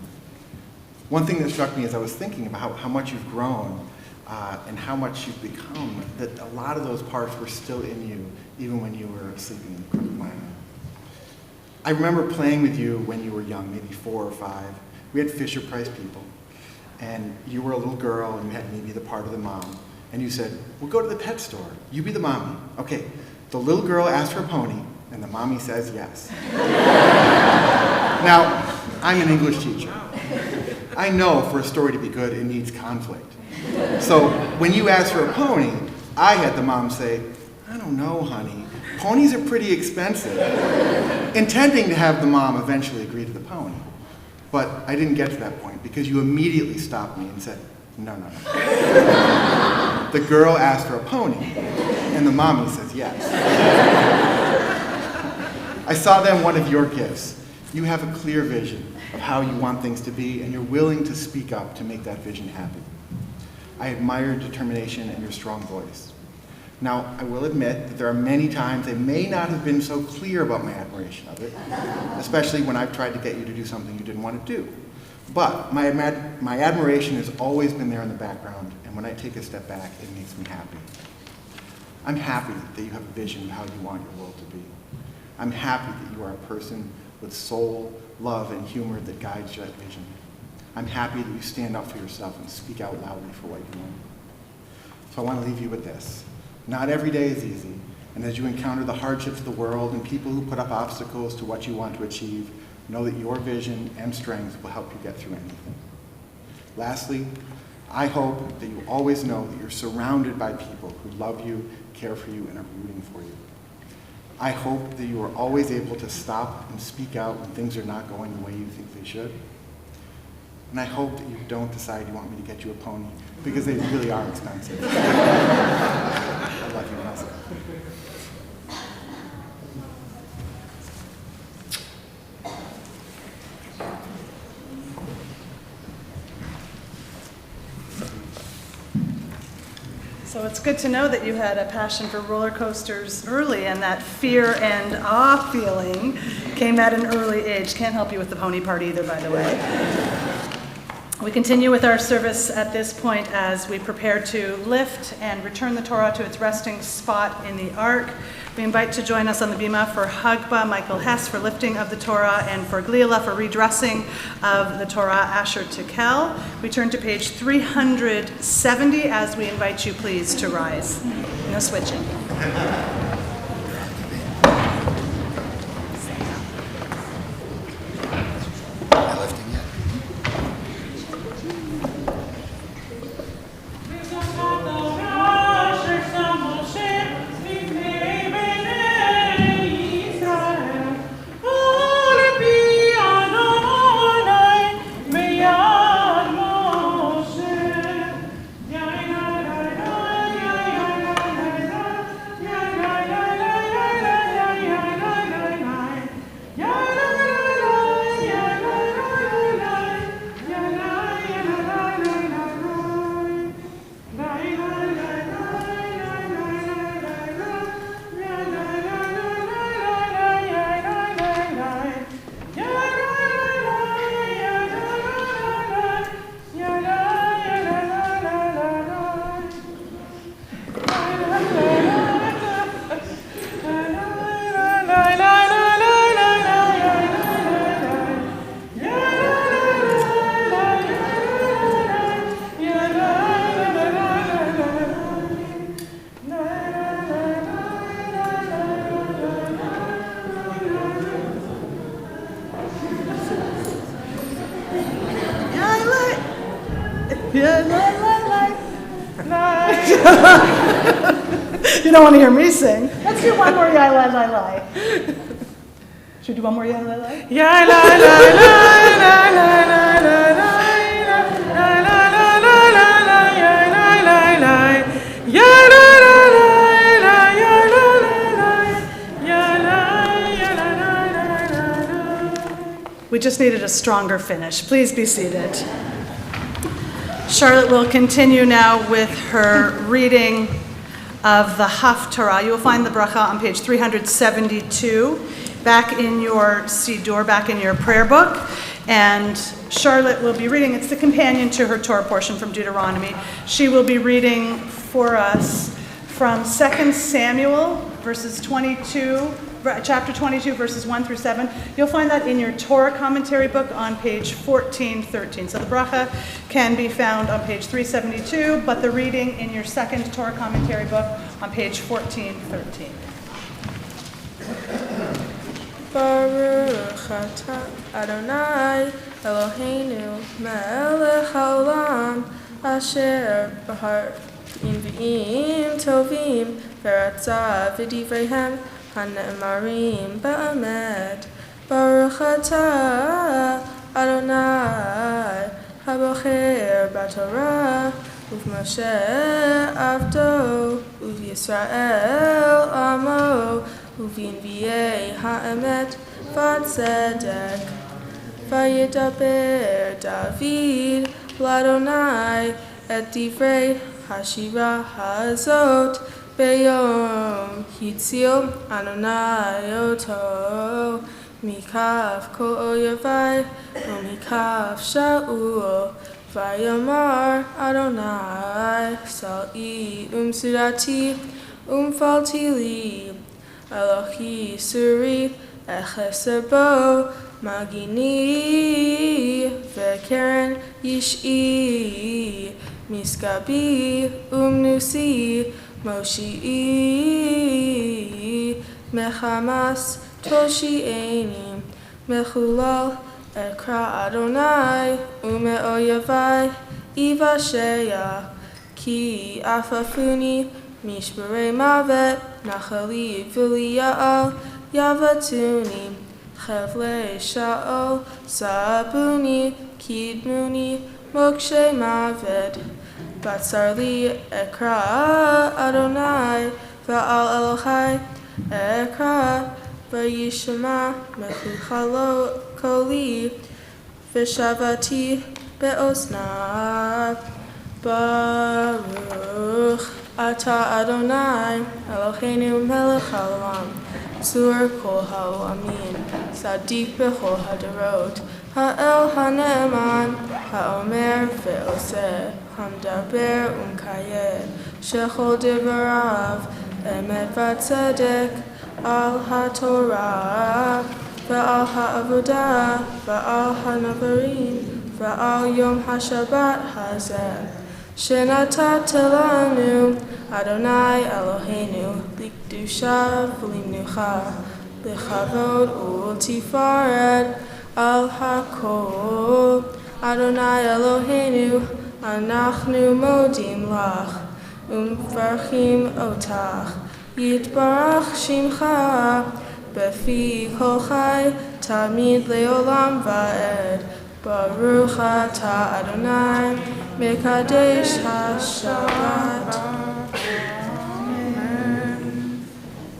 One thing that struck me as I was thinking about how much you've grown and how much you've become, that a lot of those parts were still in you, even when you were sleeping in the crook of my arm. I remember playing with you when you were young, maybe 4 or 5. We had Fisher-Price people, and you were a little girl, and you had me be the part of the mom. And you said, "We'll go to the pet store. You be the mommy." Okay, the little girl asks for a pony, and the mommy says yes. Now, I'm an English teacher. I know for a story to be good, it needs conflict. So when you asked for a pony, I had the mom say, "I don't know, honey. Ponies are pretty expensive," intending to have the mom eventually agree to the pony. But I didn't get to that point because you immediately stopped me and said, "No, no, no." The girl asked for a pony, and the mommy says yes. I saw then one of your gifts. You have a clear vision of how you want things to be, and you're willing to speak up to make that vision happen. I admire your determination and your strong voice. Now, I will admit that there are many times I may not have been so clear about my admiration of it, especially when I've tried to get you to do something you didn't want to do. But my admiration has always been there in the background, and when I take a step back, it makes me happy. I'm happy that you have a vision of how you want your world to be. I'm happy that you are a person with soul, love, and humor that guides that vision. I'm happy that you stand up for yourself and speak out loudly for what you want. So I want to leave you with this. Not every day is easy, and as you encounter the hardships of the world and people who put up obstacles to what you want to achieve, know that your vision and strength will help you get through anything. Lastly, I hope that you always know that you're surrounded by people who love you, care for you, and are rooting for you. I hope that you are always able to stop and speak out when things are not going the way you think they should. And I hope that you don't decide you want me to get you a pony, because they really are expensive. I love you, Melissa.
So it's good to know that you had a passion for roller coasters early, and that fear and awe feeling came at an early age. Can't help you with the pony part either, by the way. We continue with our service at this point as we prepare to lift and return the Torah to its resting spot in the Ark. We invite to join us on the bima for Hagba, Michael Hess for lifting of the Torah, and for Gliela for redressing of the Torah, Asher Tekel. We turn to page 370 as we invite you please to rise. No switching.
Yeah.
don't want to hear me sing. Let's do one more yai lai lai lai. Should we do one more yai lai lai?
Yai la la la la la la la la la la la la la yai la la la yai la la la la yai la la la yai la la la la.
We just needed a stronger finish. Please be seated. Charlotte will continue now with her reading of the Haftarah. You will find the bracha on page 372, back in your Siddur, back in your prayer book. And Charlotte will be reading, it's the companion to her Torah portion from Deuteronomy. She will be reading for us from 2 Samuel, chapter 22, verses 1 through 7. You'll find that in your Torah commentary book on page 1413. So the bracha can be found on page 372, but the reading in your second Torah commentary book on page 1413.
Baruch atah Adonai Eloheinu melech haolam asher bahar v'im tovim v'ratza v'divreihem hanemarim ba'amed. Baruch atah Adonai habocher b'torah uv'Moshe avdo uv'Yisrael amo uv'Nvi'ei ha'emet v'tzedek. Vayedaber David l'Adonai et divrei hashira hazot beyom hitzil Adonai oto mikaf kol oyevai umikaf Shaul vayomar Adonai sal'i surati falti li Elohi suri echesebo Magini v'keren yish'i miskabi umnusi moshi'i mechamas toshi'eni mechulal ekra Adonai ume'oyavai ivasheya ki afafuni mishbarei mavet nachali v'liya'al yavatuni Chavle Sha'ol, Sabuni, Kidmuni, Mokshe Maved, Batsarli Ekra Adonai, Va'al Elohai Ekra, Vayishama Mechuchalo Koli, Vishavati Be'osna. Baruch Atah Adonai Eloheinu melech haolam Sur kol ha'olamim, Sadik b'chol hadarot, Ha'el ha'ne'eman, Ha'omer ve'oseh, Hamdaber u'mkayeh, Shechol divarav, Emet v'tzedek, Al ha'torah, V'al ha'avodah, V'al ha'navarim, V'al yom ha'shabbat hazeh. Shenatat lanu Adonai Eloheinu likdusha v'limnucha lichavod u'tifaret al hakol. Adonai Eloheinu anachnu modim lach umvarchim otach yitbarach shimcha befi kol chai tamid leolam va'ed. Baruch atah Adonai Mekadesh HaShabbat.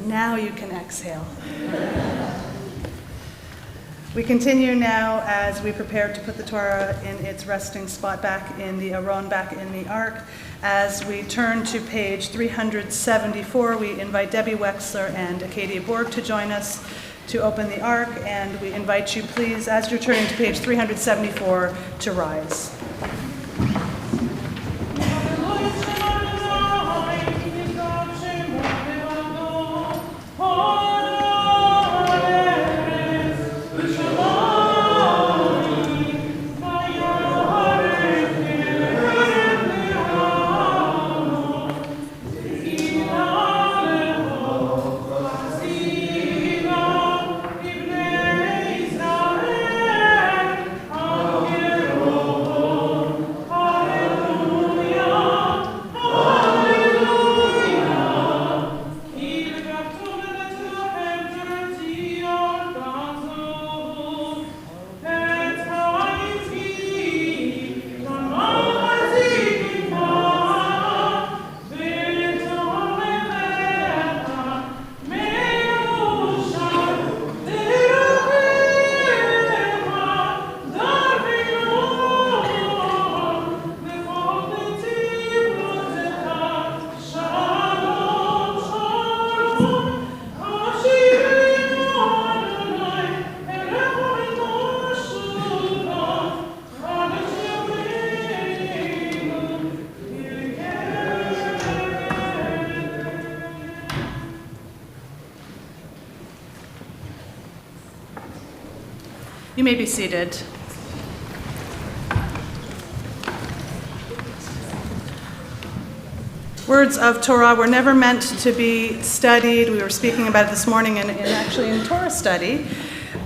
Now you can exhale. We continue now as we prepare to put the Torah in its resting spot back in the Aron, back in the Ark. As we turn to page 374, we invite Debbie Wexler and Acadia Borg to join us to open the Ark, and we invite you, please, as you're turning to page 374, to rise. You may be seated. Words of Torah were never meant to be studied. We were speaking about it this morning in Torah study.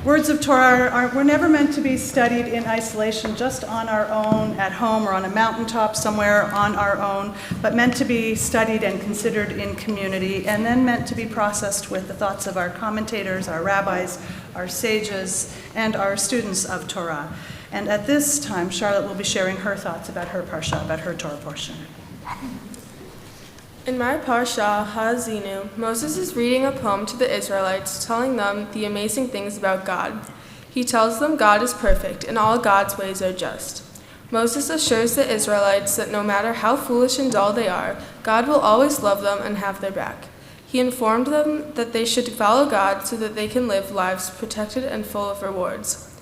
Words of Torah were never meant to be studied in isolation, just on our own, at home, or on a mountaintop somewhere on our own, but meant to be studied and considered in community, and then meant to be processed with the thoughts of our commentators, our rabbis, our sages, and our students of Torah. And at this time, Charlotte will be sharing her thoughts about her parsha, about her Torah portion.
In my parsha, Ha'azinu, Moses is reading a poem to the Israelites, telling them the amazing things about God. He tells them God is perfect and all God's ways are just. Moses assures the Israelites that no matter how foolish and dull they are, God will always love them and have their back. He informed them that they should follow God so that they can live lives protected and full of rewards.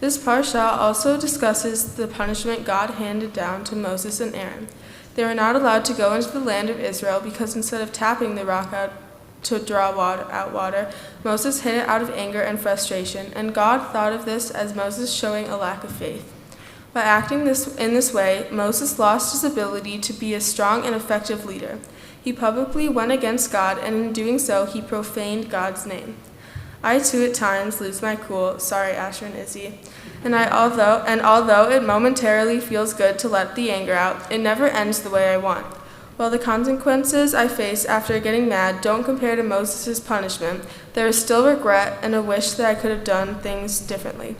This parsha also discusses the punishment God handed down to Moses and Aaron. They were not allowed to go into the land of Israel because instead of tapping the rock out to draw out water, Moses hit it out of anger and frustration, and God thought of this as Moses showing a lack of faith. By acting in this way, Moses lost his ability to be a strong and effective leader. He publicly went against God, and in doing so, he profaned God's name. I too at times lose my cool, sorry Asher and Izzy, although it momentarily feels good to let the anger out, it never ends the way I want. While the consequences I face after getting mad don't compare to Moses' punishment, there is still regret and a wish that I could have done things differently.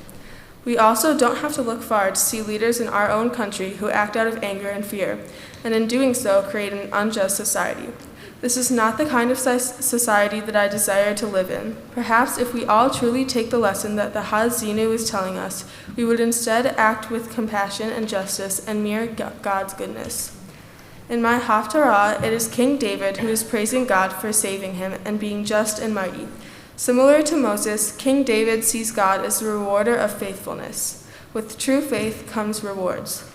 We also don't have to look far to see leaders in our own country who act out of anger and fear, and in doing so create an unjust society. This is not the kind of society that I desire to live in. Perhaps if we all truly take the lesson that the Ha'azinu is telling us, we would instead act with compassion and justice and mirror God's goodness. In my Haftarah, it is King David who is praising God for saving him and being just and mighty. Similar to Moses, King David sees God as the rewarder of faithfulness. With true faith comes rewards.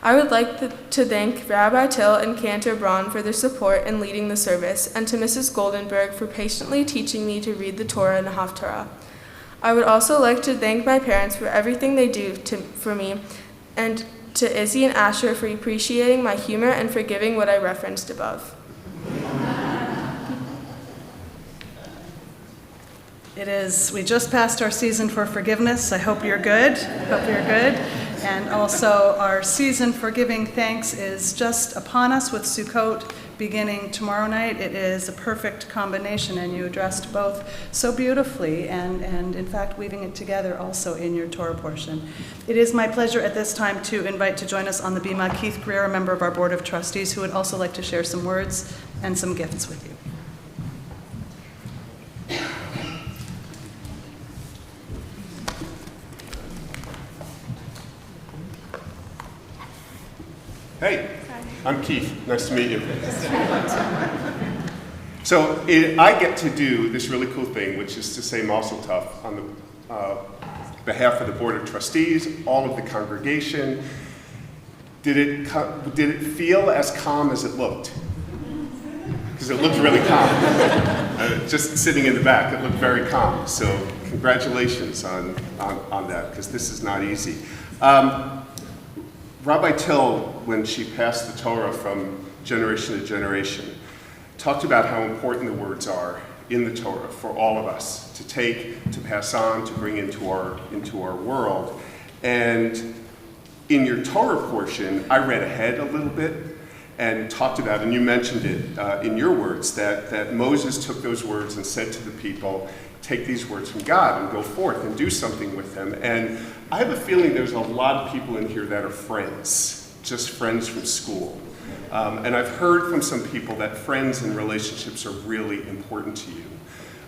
I would like to thank Rabbi Till and Cantor Braun for their support in leading the service, and to Mrs. Goldenberg for patiently teaching me to read the Torah and the Haftarah. I would also like to thank my parents for everything they do for me, and to Izzy and Asher for appreciating my humor and forgiving what I referenced above.
We just passed our season for forgiveness. I hope you're good. And also our season for giving thanks is just upon us with Sukkot beginning tomorrow night. It is a perfect combination, and you addressed both so beautifully and in fact weaving it together also in your Torah portion. It is my pleasure at this time to invite to join us on the Bima Keith Greer, a member of our Board of Trustees, who would also like to share some words and some gifts with you.
Hey, I'm Keith. Nice to meet you. So I get to do this really cool thing, which is to say Mazel Tov on the behalf of the Board of Trustees, all of the congregation. Did it feel as calm as it looked? Because it looked really calm. Just sitting in the back, it looked very calm. So congratulations on that, because this is not easy. Rabbi Till, when she passed the Torah from generation to generation, talked about how important the words are in the Torah for all of us to take, to pass on, to bring into our world. And in your Torah portion, I read ahead a little bit and talked about, and you mentioned it in your words, that Moses took those words and said to the people, take these words from God and go forth and do something with them. And I have a feeling there's a lot of people in here that are friends, just friends from school. And I've heard from some people that friends and relationships are really important to you,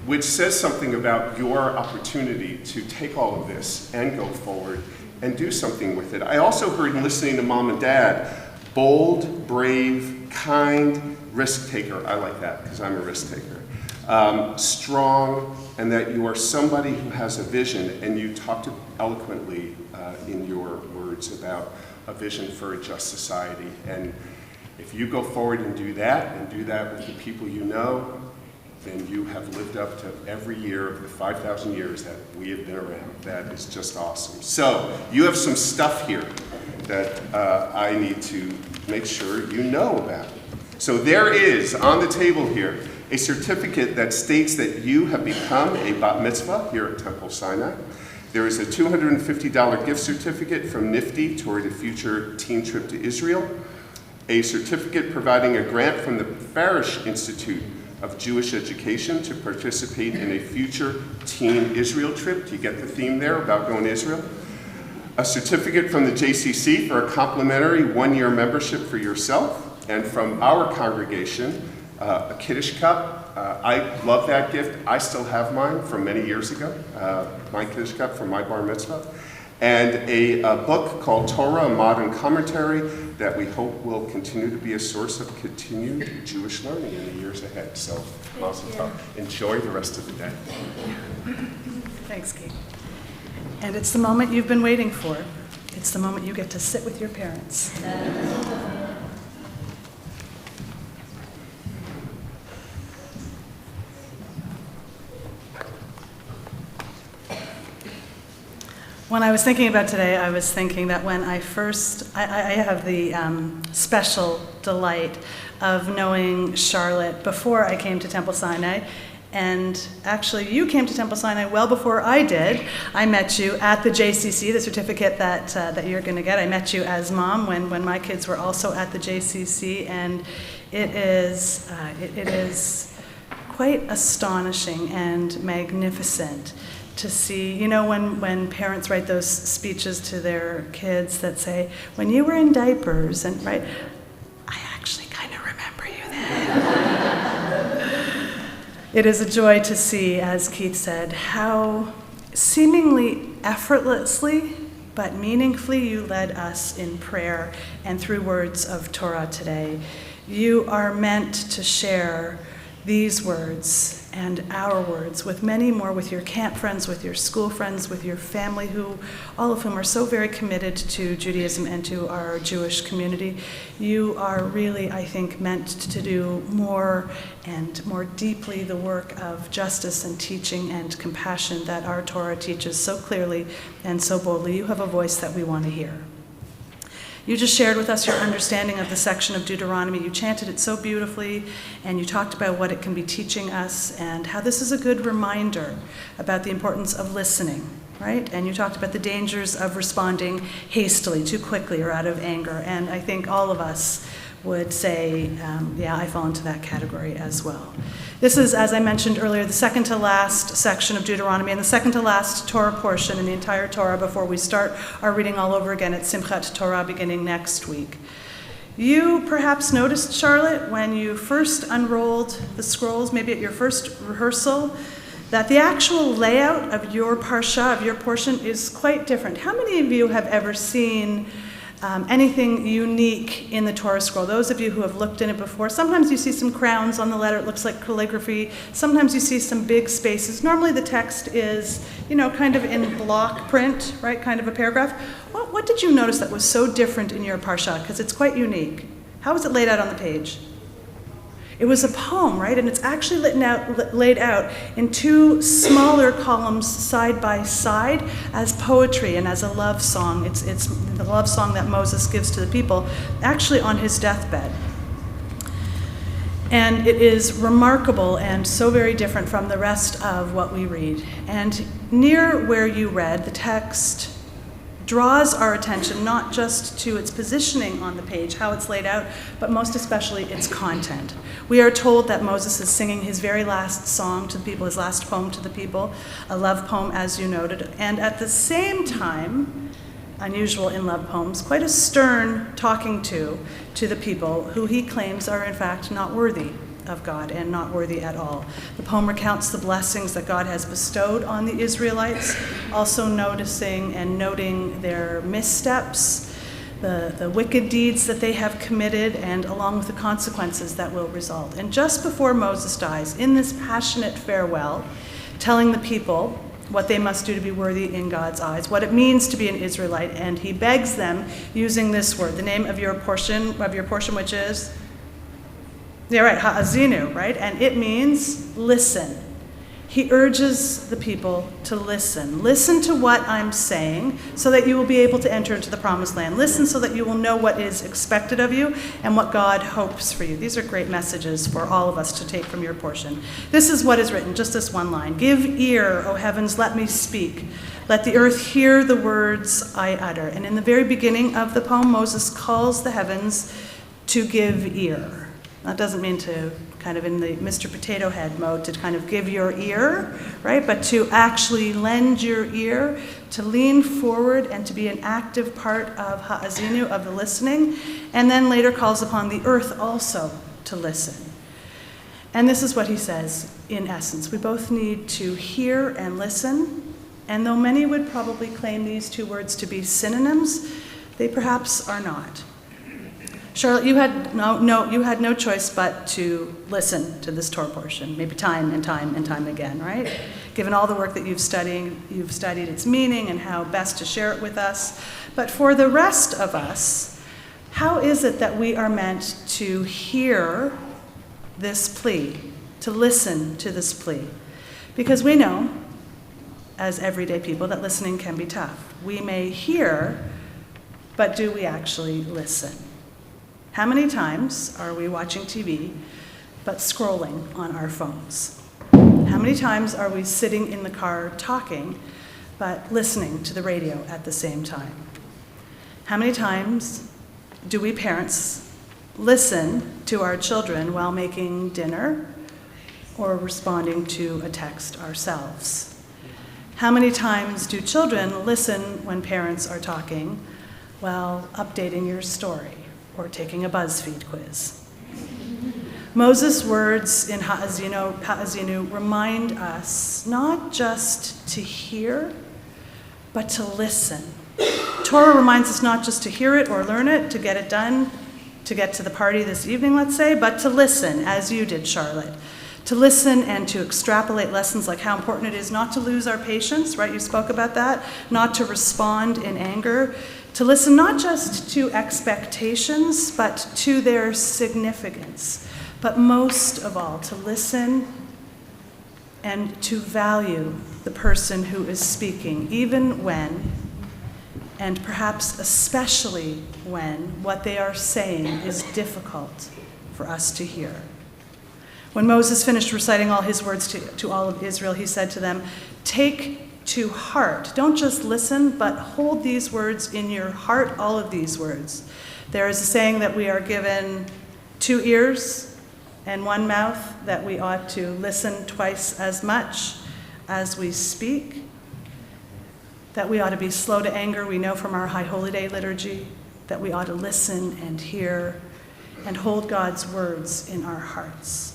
which says something about your opportunity to take all of this and go forward and do something with it. I also heard in listening to Mom and Dad, bold, brave, kind, risk taker. I like that because I'm a risk taker. Strong, and that you are somebody who has a vision, and you talked eloquently in your words about a vision for a just society. And if you go forward and do that with the people you know, and you have lived up to every year of the 5,000 years that we have been around. That is just awesome. So you have some stuff here that I need to make sure you know about. So there is, on the table here, a certificate that states that you have become a bat mitzvah here at Temple Sinai. There is a $250 gift certificate from NIFTY toward a future teen trip to Israel, a certificate providing a grant from the Farish Institute of Jewish Education to participate in a future teen Israel trip. Do you get the theme there about going to Israel? A certificate from the JCC for a complimentary one-year membership for yourself, and from our congregation, a Kiddush cup. I love that gift. I still have mine from many years ago, my Kiddush cup from my bar mitzvah, and a book called Torah, a Modern Commentary, that we hope will continue to be a source of continued Jewish learning in the years ahead. So, mazel tov. Enjoy the rest of the day.
Thanks, Kate. And it's the moment you've been waiting for. It's the moment you get to sit with your parents. When I was thinking about today, I was thinking that when I have the special delight of knowing Charlotte before I came to Temple Sinai. And actually, you came to Temple Sinai well before I did. I met you at the JCC, the certificate that you're going to get. I met you as mom when my kids were also at the JCC, and it is quite astonishing and magnificent to see, when parents write those speeches to their kids that say, when you were in diapers, and right, I actually kind of remember you then. It is a joy to see, as Keith said, how seemingly effortlessly but meaningfully you led us in prayer and through words of Torah today. You are meant to share these words and our words with many more, with your camp friends, with your school friends, with your family, all of whom are so very committed to Judaism and to our Jewish community. You are really, I think, meant to do more and more deeply the work of justice and teaching and compassion that our Torah teaches so clearly and so boldly. You have a voice that we want to hear. You just shared with us your understanding of the section of Deuteronomy. You chanted it so beautifully, and you talked about what it can be teaching us and how this is a good reminder about the importance of listening, right? And you talked about the dangers of responding hastily, too quickly, or out of anger. And I think all of us would say, I fall into that category as well. This is, as I mentioned earlier, the second to last section of Deuteronomy and the second to last Torah portion in the entire Torah before we start our reading all over again at Simchat Torah beginning next week. You perhaps noticed, Charlotte, when you first unrolled the scrolls, maybe at your first rehearsal, that the actual layout of your parsha, of your portion, is quite different. How many of you have ever seen anything unique in the Torah scroll? Those of you who have looked in it before, sometimes you see some crowns on the letter, it looks like calligraphy. Sometimes you see some big spaces. Normally the text is, kind of in block print, right, kind of a paragraph. What did you notice that was so different in your parsha? Because it's quite unique. How was it laid out on the page? It was a poem, right? And it's actually laid out in two smaller columns side by side as poetry and as a love song. It's the love song that Moses gives to the people, actually on his deathbed. And it is remarkable and so very different from the rest of what we read. And near where you read, the text draws our attention not just to its positioning on the page, how it's laid out, but most especially its content. We are told that Moses is singing his very last song to the people, his last poem to the people, a love poem, as you noted, and at the same time, unusual in love poems, quite a stern talking to the people who he claims are in fact not worthy of God and not worthy at all. The poem recounts the blessings that God has bestowed on the Israelites, also noticing and noting their missteps, the wicked deeds that they have committed, and along with the consequences that will result. And just before Moses dies, in this passionate farewell, telling the people what they must do to be worthy in God's eyes, what it means to be an Israelite, and he begs them using this word, the name of your portion, which is Yeah, right, ha'azinu, right? And it means listen. He urges the people to listen. Listen to what I'm saying so that you will be able to enter into the promised land. Listen so that you will know what is expected of you and what God hopes for you. These are great messages for all of us to take from your portion. This is what is written, just this one line. Give ear, O heavens, let me speak. Let the earth hear the words I utter. And in the very beginning of the poem, Moses calls the heavens to give ear. That doesn't mean to kind of in the Mr. Potato Head mode to kind of give your ear, right? But to actually lend your ear, to lean forward and to be an active part of ha'azinu, of the listening, and then later calls upon the earth also to listen. And this is what he says in essence. We both need to hear and listen, and though many would probably claim these two words to be synonyms, they perhaps are not. Charlotte, you had no choice but to listen to this Torah portion, maybe time and time and time again, right? Given all the work that you've studied its meaning and how best to share it with us. But for the rest of us, how is it that we are meant to hear this plea, to listen to this plea? Because we know, as everyday people, that listening can be tough. We may hear, but do we actually listen? How many times are we watching TV but scrolling on our phones? How many times are we sitting in the car talking but listening to the radio at the same time? How many times do we parents listen to our children while making dinner or responding to a text ourselves? How many times do children listen when parents are talking while updating your story or taking a BuzzFeed quiz? Moses' words in ha'azinu remind us not just to hear, but to listen. Torah reminds us not just to hear it or learn it, to get it done, to get to the party this evening, let's say, but to listen, as you did, Charlotte. To listen and to extrapolate lessons like how important it is not to lose our patience, right? You spoke about that. Not to respond in anger. To listen not just to expectations, but to their significance. But most of all, to listen and to value the person who is speaking, even when, and perhaps especially when, what they are saying is difficult for us to hear. When Moses finished reciting all his words to all of Israel, he said to them, "Take to heart. Don't just listen, but hold these words in your heart, all of these words." There is a saying that we are given 2 ears and 1 mouth, that we ought to listen twice as much as we speak, that we ought to be slow to anger. We know from our High Holy Day liturgy that we ought to listen and hear and hold God's words in our hearts.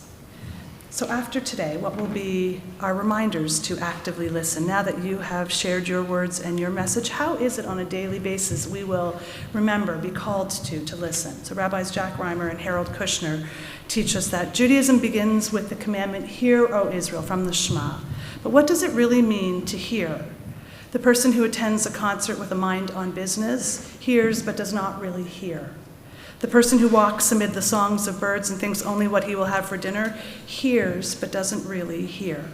So after today, what will be our reminders to actively listen? Now that you have shared your words and your message, how is it on a daily basis we will remember, be called to listen? So Rabbis Jack Reimer and Harold Kushner teach us that Judaism begins with the commandment, "Hear, O Israel," from the Shema. But what does it really mean to hear? The person who attends a concert with a mind on business hears but does not really hear. The person who walks amid the songs of birds and thinks only what he will have for dinner hears but doesn't really hear.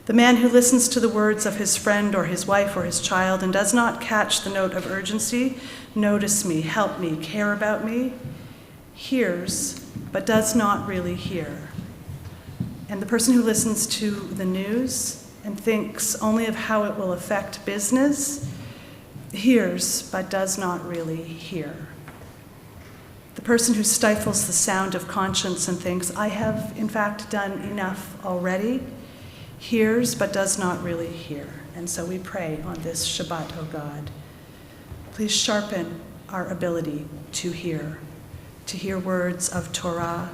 The man who listens to the words of his friend or his wife or his child and does not catch the note of urgency, "Notice me, help me, care about me," hears but does not really hear. And the person who listens to the news and thinks only of how it will affect business hears but does not really hear. The person who stifles the sound of conscience and thinks, "I have in fact done enough already," hears but does not really hear. And so we pray on this Shabbat, O God, please sharpen our ability to hear words of Torah,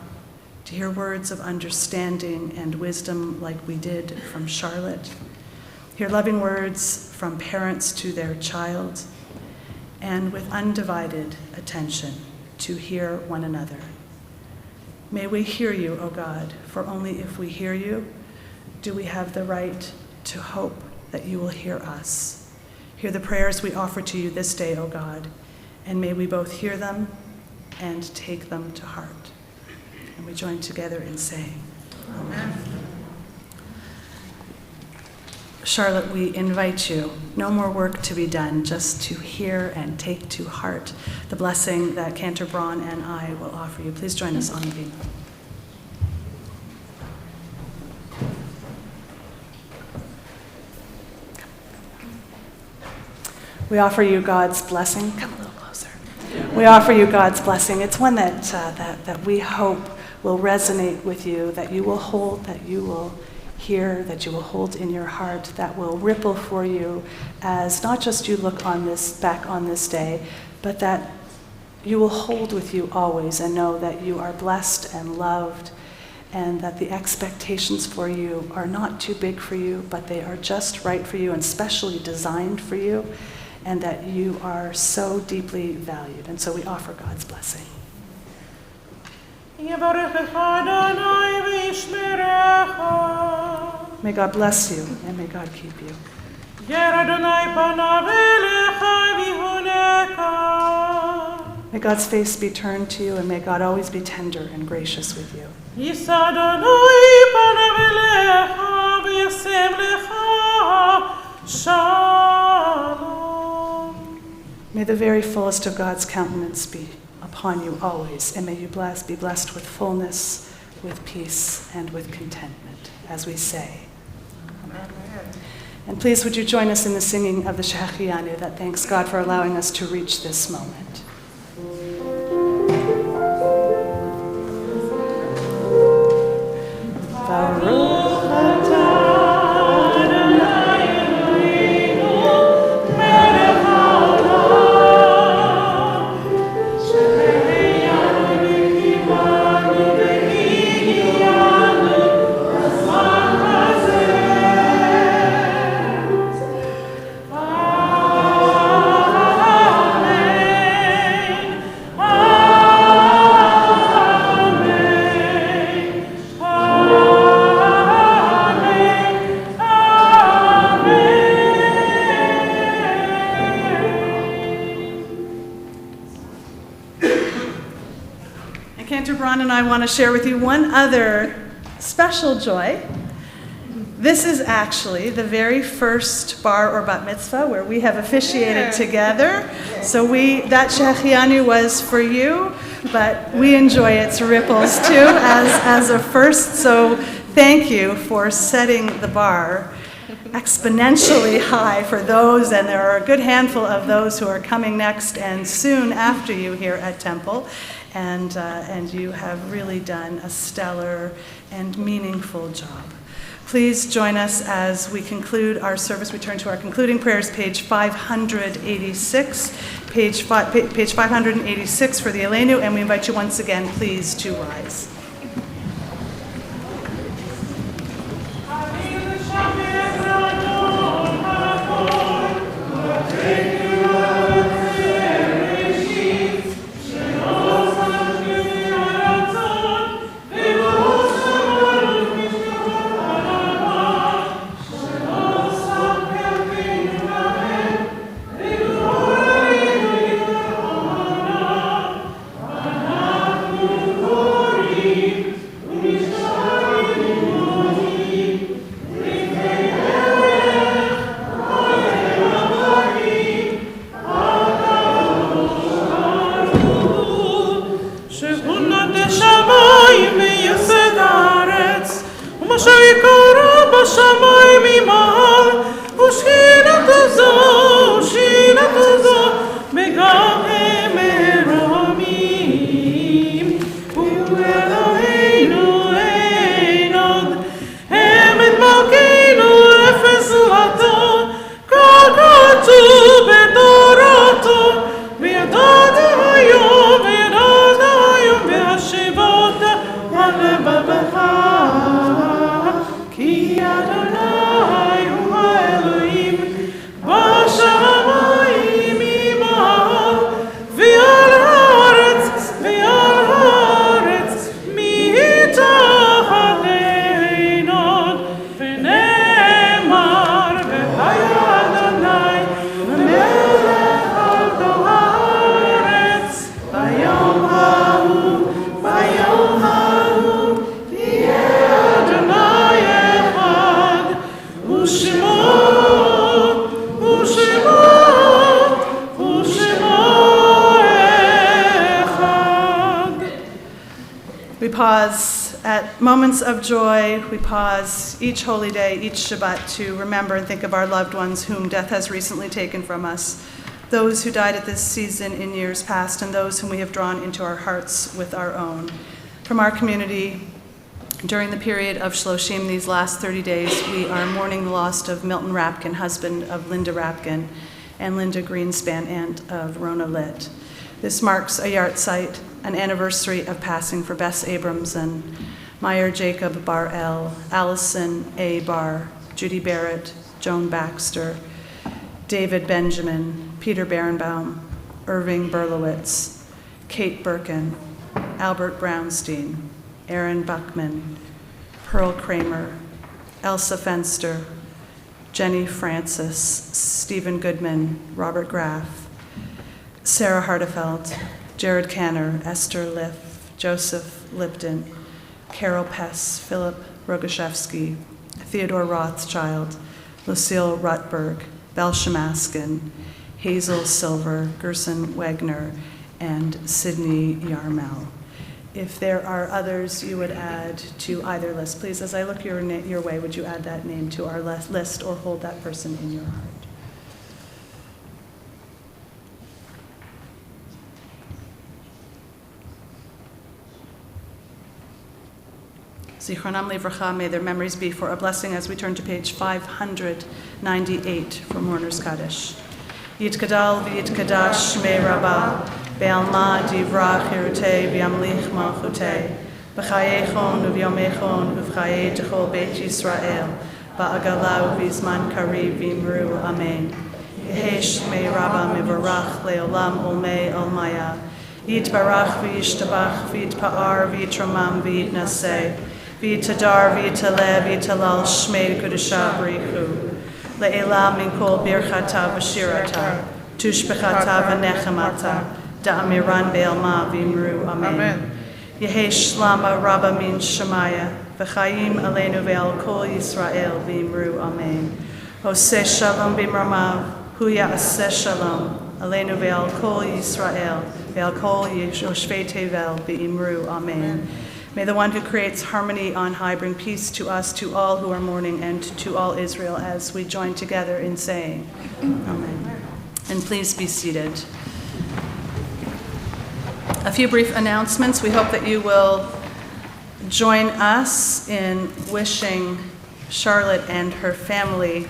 to hear words of understanding and wisdom like we did from Charlotte, hear loving words from parents to their child, and with undivided attention to hear one another. May we hear you, O God, for only if we hear you do we have the right to hope that you will hear us. Hear the prayers we offer to you this day, O God, and may we both hear them and take them to heart. And we join together in saying, Amen. Charlotte, we invite you, no more work to be done, just to hear and take to heart the blessing that Cantor Braun and I will offer you. Please join us on the beam. We offer you God's blessing. Come a little closer. We offer you God's blessing. It's one that we hope will resonate with you, that you will hold, that you will hear, that you will hold in your heart, that will ripple for you as not just you look back on this day, but that you will hold with you always and know that you are blessed and loved, and that the expectations for you are not too big for you, but they are just right for you and specially designed for you, and that you are so deeply valued. And so we offer God's blessing. May God bless you, and may God keep you. May God's face be turned to you, and may God always be tender and gracious with you. May the very fullest of God's countenance be upon you always, and may you be blessed with fullness, with peace, and with contentment, as we say. Amen. And please, would you join us in the singing of the Shechianu that thanks God for allowing us to reach this moment. Baruch and I want to share with you one other special joy. This is actually the very first bar or bat mitzvah where we have officiated together. So that Shechianu was for you, but we enjoy its ripples too as a first. So thank you for setting the bar exponentially high for those, and there are a good handful of those who are coming next and soon after you here at Temple. And you have really done a stellar and meaningful job. Please join us as we conclude our service. We turn to our concluding prayers, page 586, page 586 for the Elenu, and we invite you once again, please, to rise. pause at moments of joy. We pause each holy day, each Shabbat, to remember and think of our loved ones whom death has recently taken from us, those who died at this season in years past, and those whom we have drawn into our hearts with our own. From our community, during the period of Shloshim, these last 30 days, we are mourning the loss of Milton Rapkin, husband of Linda Rapkin, and Linda Greenspan, aunt of Rona Litt. This marks a yahrzeit, an anniversary of passing for Bess Abramson, Meyer Jacob Bar-El, Allison A. Barr, Judy Barrett, Joan Baxter, David Benjamin, Peter Berenbaum, Irving Berlowitz, Kate Birkin, Albert Brownstein, Aaron Buckman, Pearl Kramer, Elsa Fenster, Jenny Francis, Stephen Goodman, Robert Graff, Sarah Hardefeld, Jared Canner, Esther Liff, Joseph Lipton, Carol Pess, Philip Rogaszewski, Theodore Rothschild, Lucille Rutberg, Bel Shamaskin, Hazel Silver, Gerson Wegner, and Sydney Yarmel. If there are others you would add to either list, please, as I look your way, would you add that name to our list or hold that person in your heart? Zichronam Livracha, may their memories be for a blessing as we turn to page 598 for Mourner's Kaddish. Yitkadal v'yitkadash shmei Rabbah, be'alma divrach hirutei v'yamlich malchutei, b'chayechon u'v'yomechon u'v'chayei techol beit Yisrael, ba'agala u'v'zman kariv v'imru amen. Yehi shmei Rabbah mivarach le'olam olmei olmaya, yitbarach v'yishtabach v'yitpa'ar v'yitramam v'yitnaseh, v'yitadar v'yitaleh v'yitalal shmei kudusha b'richu. Le'ela min kol birchata v'shirata, tushbechata v'nechemata, da'amiran be'elma v'imru amen. Yehi shlama rabba min shemaya, v'chayim aleinu ve'al kol Yisrael v'imru amen. Oseh shalom b'mramav, hu ya'aseh shalom, aleinu ve'al kol Yisrael, ve'al kol yoshvei tevel v'imru amen. May the one who creates harmony on high bring peace to us, to all who are mourning, and to all Israel as we join together in saying, Amen. And please be seated. A few brief announcements. We hope that you will join us in wishing Charlotte and her family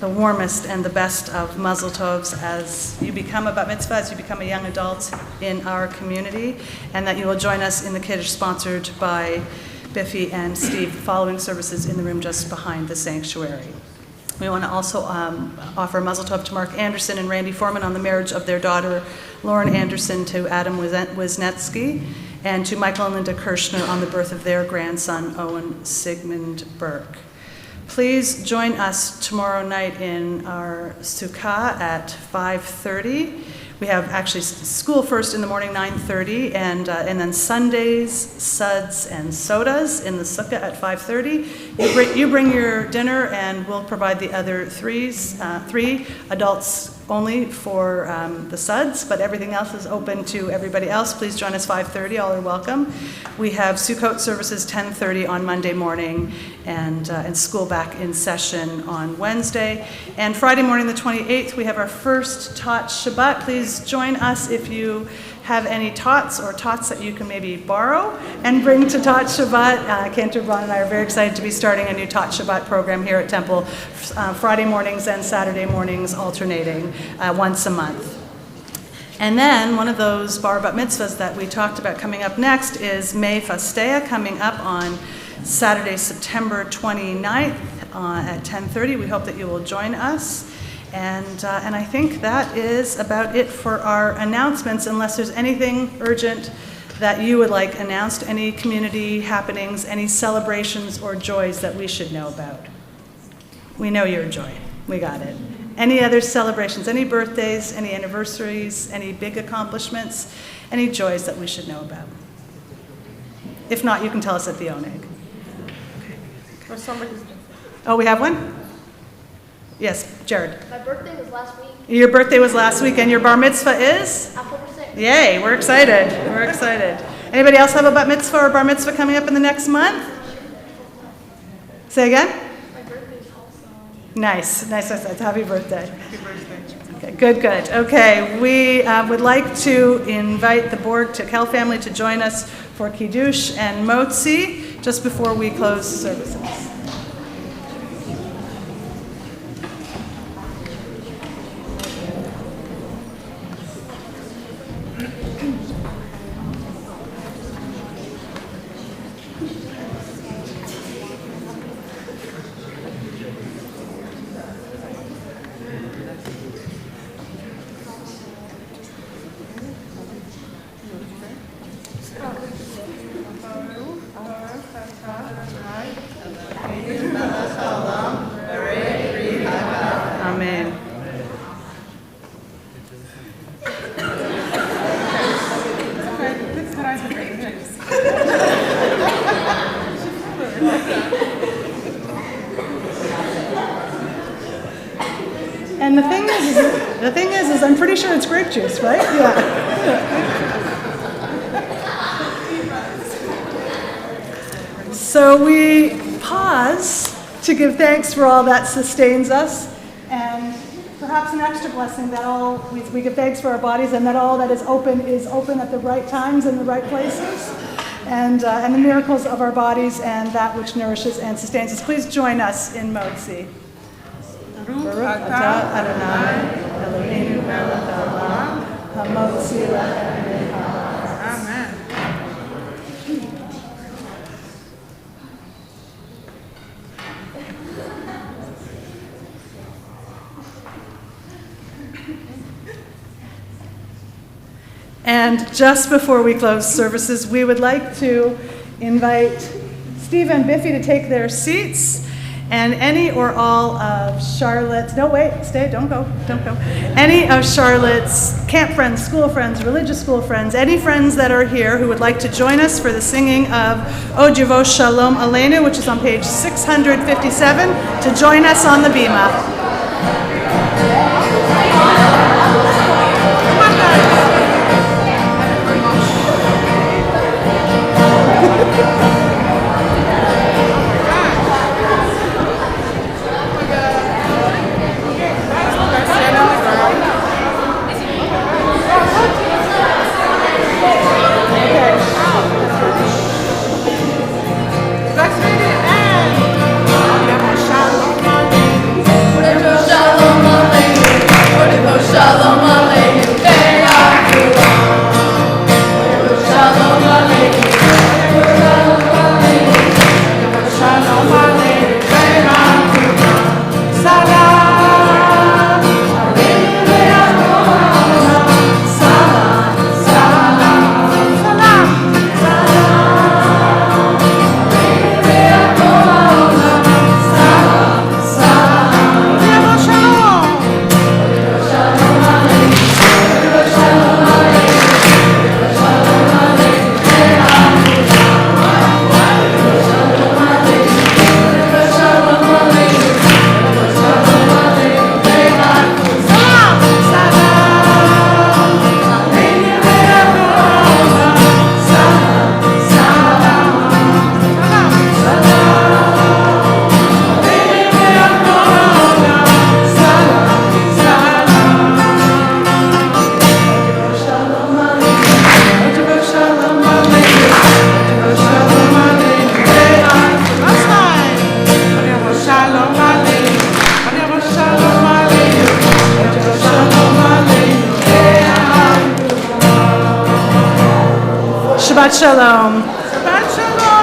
the warmest and the best of Mazel Tovs as you become a bat mitzvah, as you become a young adult in our community, and that you will join us in the Kiddush sponsored by Biffy and Steve following services in the room just behind the sanctuary. We want to also offer Mazel Tov to Mark Anderson and Randy Foreman on the marriage of their daughter, Lauren Anderson, to Adam Wisniewski, and to Michael and Linda Kirshner on the birth of their grandson, Owen Sigmund Burke. Please join us tomorrow night in our sukkah at 5:30. We have actually school first in the morning, 9:30, and then Sundays, suds and sodas in the sukkah at 5:30. You bring your dinner, and we'll provide the other three adults only for the suds, but everything else is open to everybody else. Please join us 5:30. All are welcome. We have Sukkot services 10:30 on Monday morning, and school back in session on Wednesday. And Friday morning, the 28th, we have our first Tot Shabbat. Please join us if you have any tots or tots that you can maybe borrow and bring to Tot Shabbat. Cantor Braun and I are very excited to be starting a new Tot Shabbat program here at Temple, Friday mornings and Saturday mornings alternating once a month. And then one of those bar bat mitzvahs that we talked about coming up next is May Fastea, coming up on Saturday, September 29th at 10:30. We hope that you will join us. And I think that is about it for our announcements, unless there's anything urgent that you would like announced, any community happenings, any celebrations or joys that we should know about. We know your joy. We got it. Any other celebrations, any birthdays, any anniversaries, any big accomplishments, any joys that we should know about? If not, you can tell us at the Oneg.
Or somebody's birthday.
Oh, we have one? Yes, Jared.
My birthday was last week,
Your birthday was last week, and your bar mitzvah is?
October 6th.
Yay, we're excited. We're excited. Anybody else have a bat mitzvah or bar mitzvah coming up in the next month? Say again?
My birthday's also.
Nice. Happy birthday. Okay, good. Okay, we would like to invite the Borg Tikel family to join us for Kiddush and Motzi just before we close services. Amen. And the thing is, I'm pretty sure it's grape juice, right? Yeah. So we pause to give thanks for all that sustains us, and perhaps an extra blessing that we give thanks for our bodies, and that all that is open at the right times and the right places, and the miracles of our bodies and that which nourishes and sustains us. Please join us in Motzi. Baruch atah Adonai Eloheinu melech haolam hamotzi lechem min haaretz.
Amen.
And just before we close services, we would like to invite Steve and Biffy to take their seats, and any or all of Charlotte's, no wait, stay, don't go. Any of Charlotte's camp friends, school friends, religious school friends, any friends that are here who would like to join us for the singing of O Jivos Shalom Aleinu, which is on page 657, to join us on the bima. Shabbat Shalom.
Shabbat Shalom.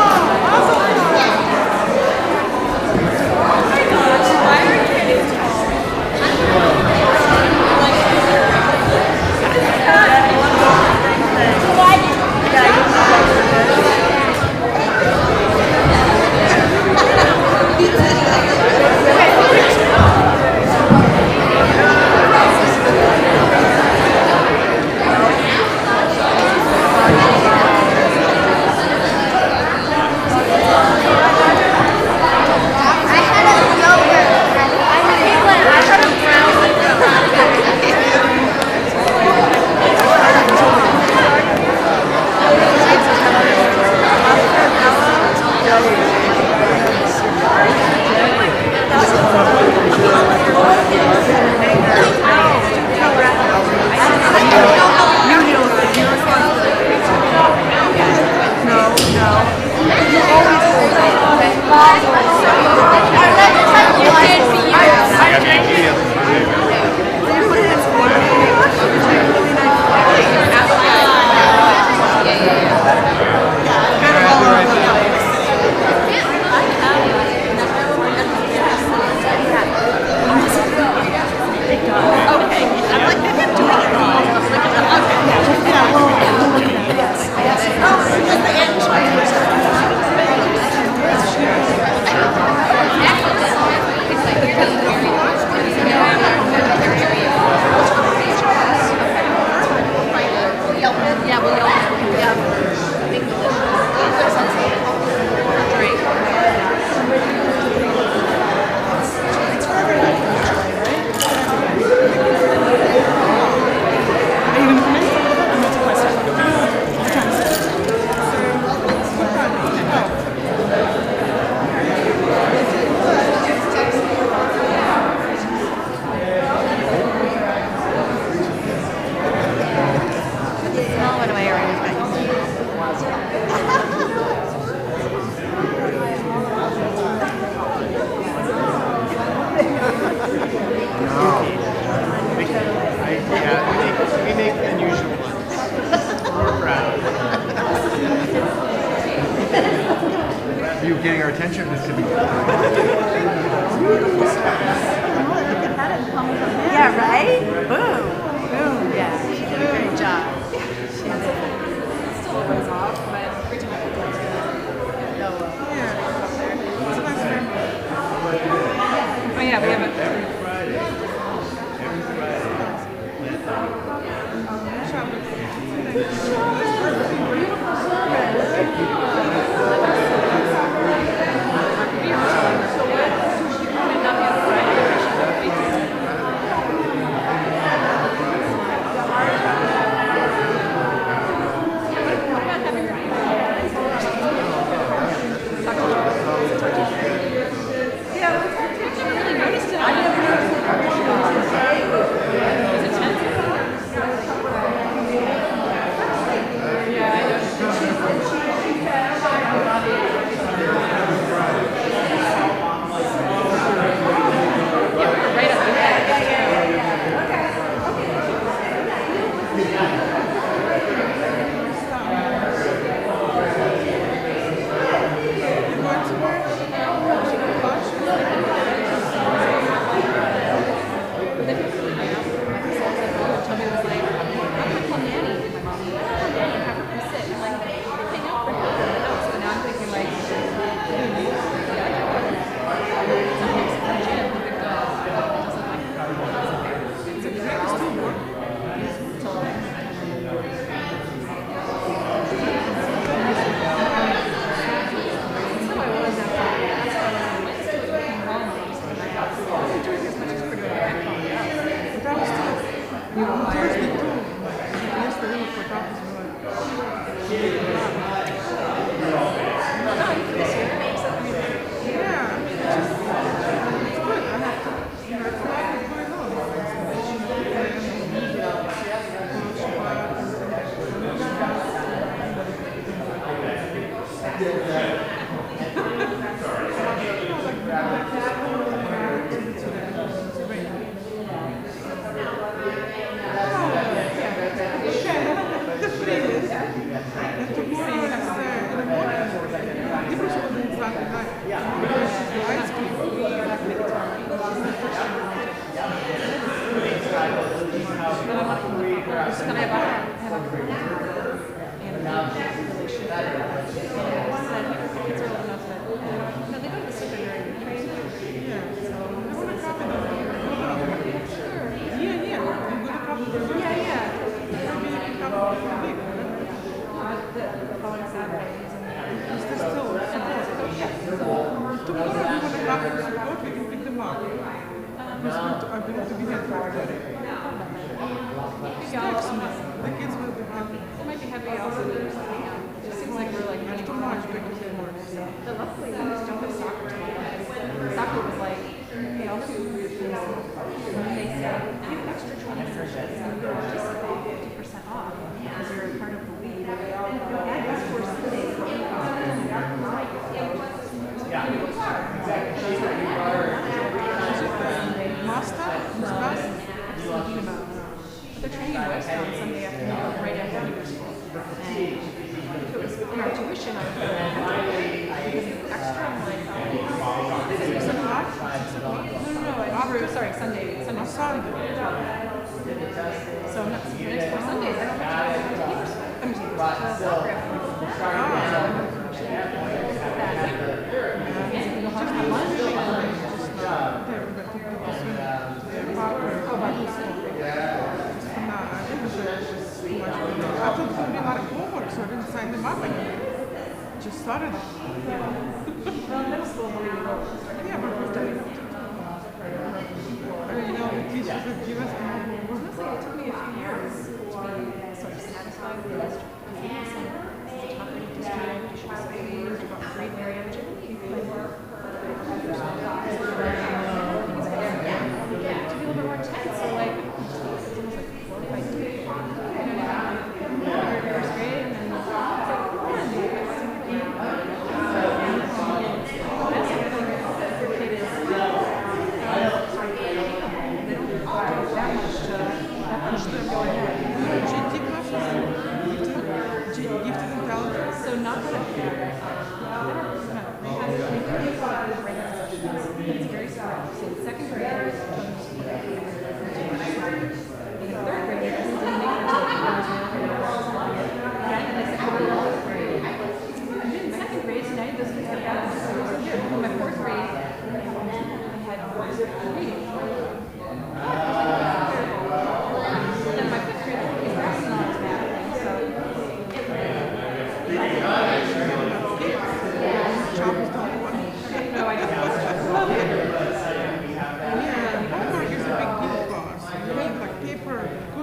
attention. This could be.
Yeah, right? Boom. Boom. Yeah, she did a great job. She did.
Still opens off, but every time I go to
Yeah. It's a nice family.
Oh yeah, we have it.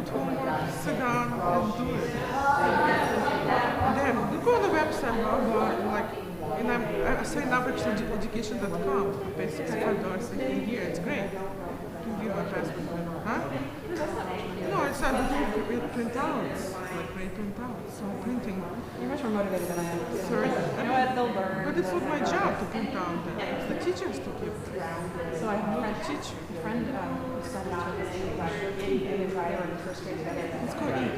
homework, sit down and do it. Then you go on the website, and I signed up at education.com, basically $5 a year. It's great. You can give my password. Huh? No, it's not with printouts, like great printouts. So I'm printing.
You're much more motivated than I am.
Sorry.
You know what? They'll learn.
But it's not my job to print out them. It's the teachers to give them.
So I have a friend who studied to this class. They were in the first grade together.
Let's go eat.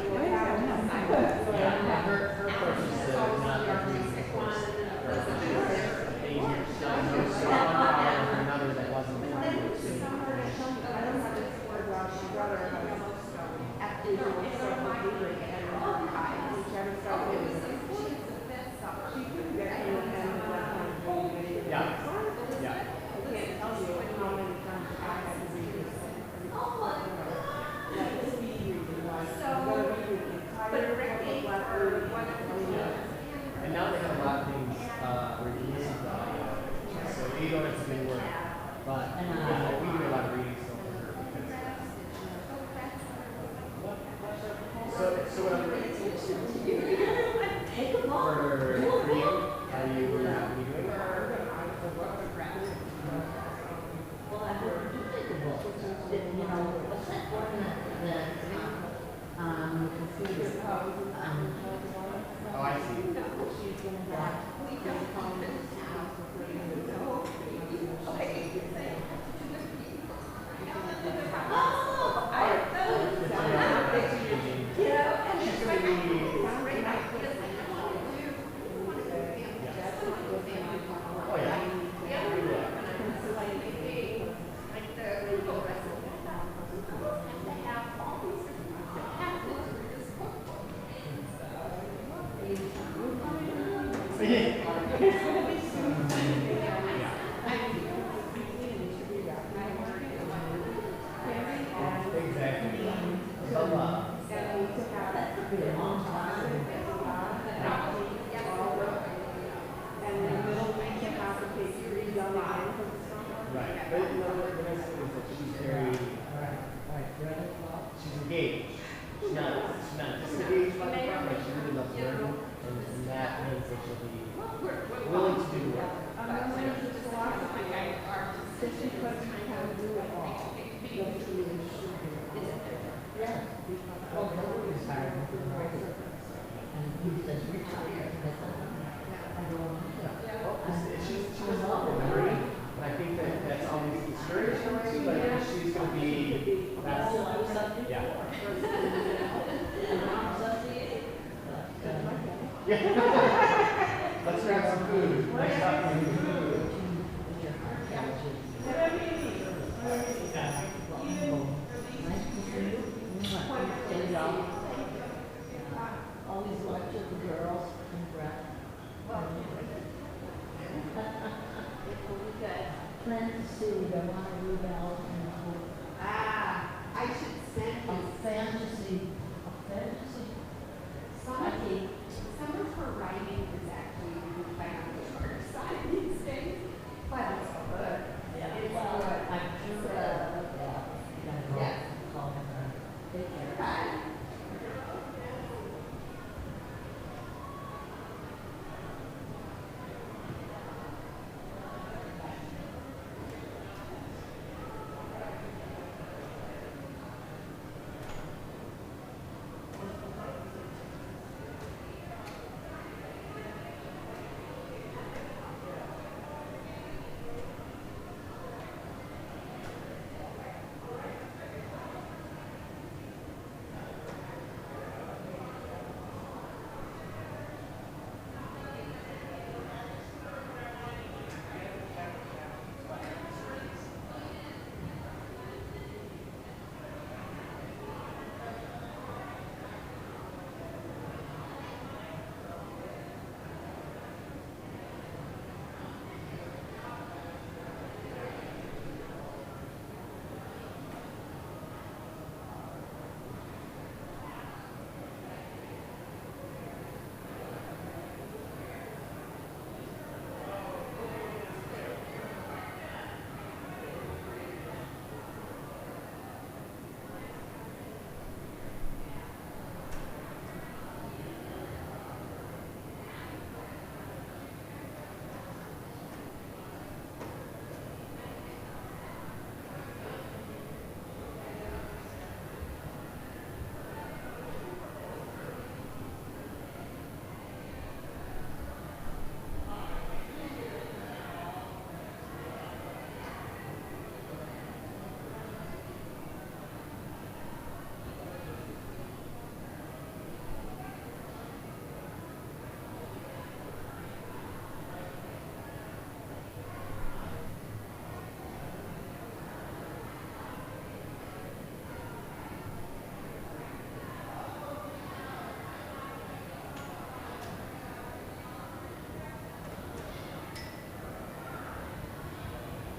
And now they have a lot of things released, so you don't have to do work. But we do a lot of reading still for her. So what I'm for you, are you doing it? Oh, I see. She's engaged. She's not disengaged by the problem. She really loves learning, and that means that she'll be willing to do the work. She was lovely, right? And I think that's always discouraging, but she's going to be, yeah. Let's grab some food. Nice talking to you.
Always looked at the girls and breath. Good. Friends Sue, I want to rub out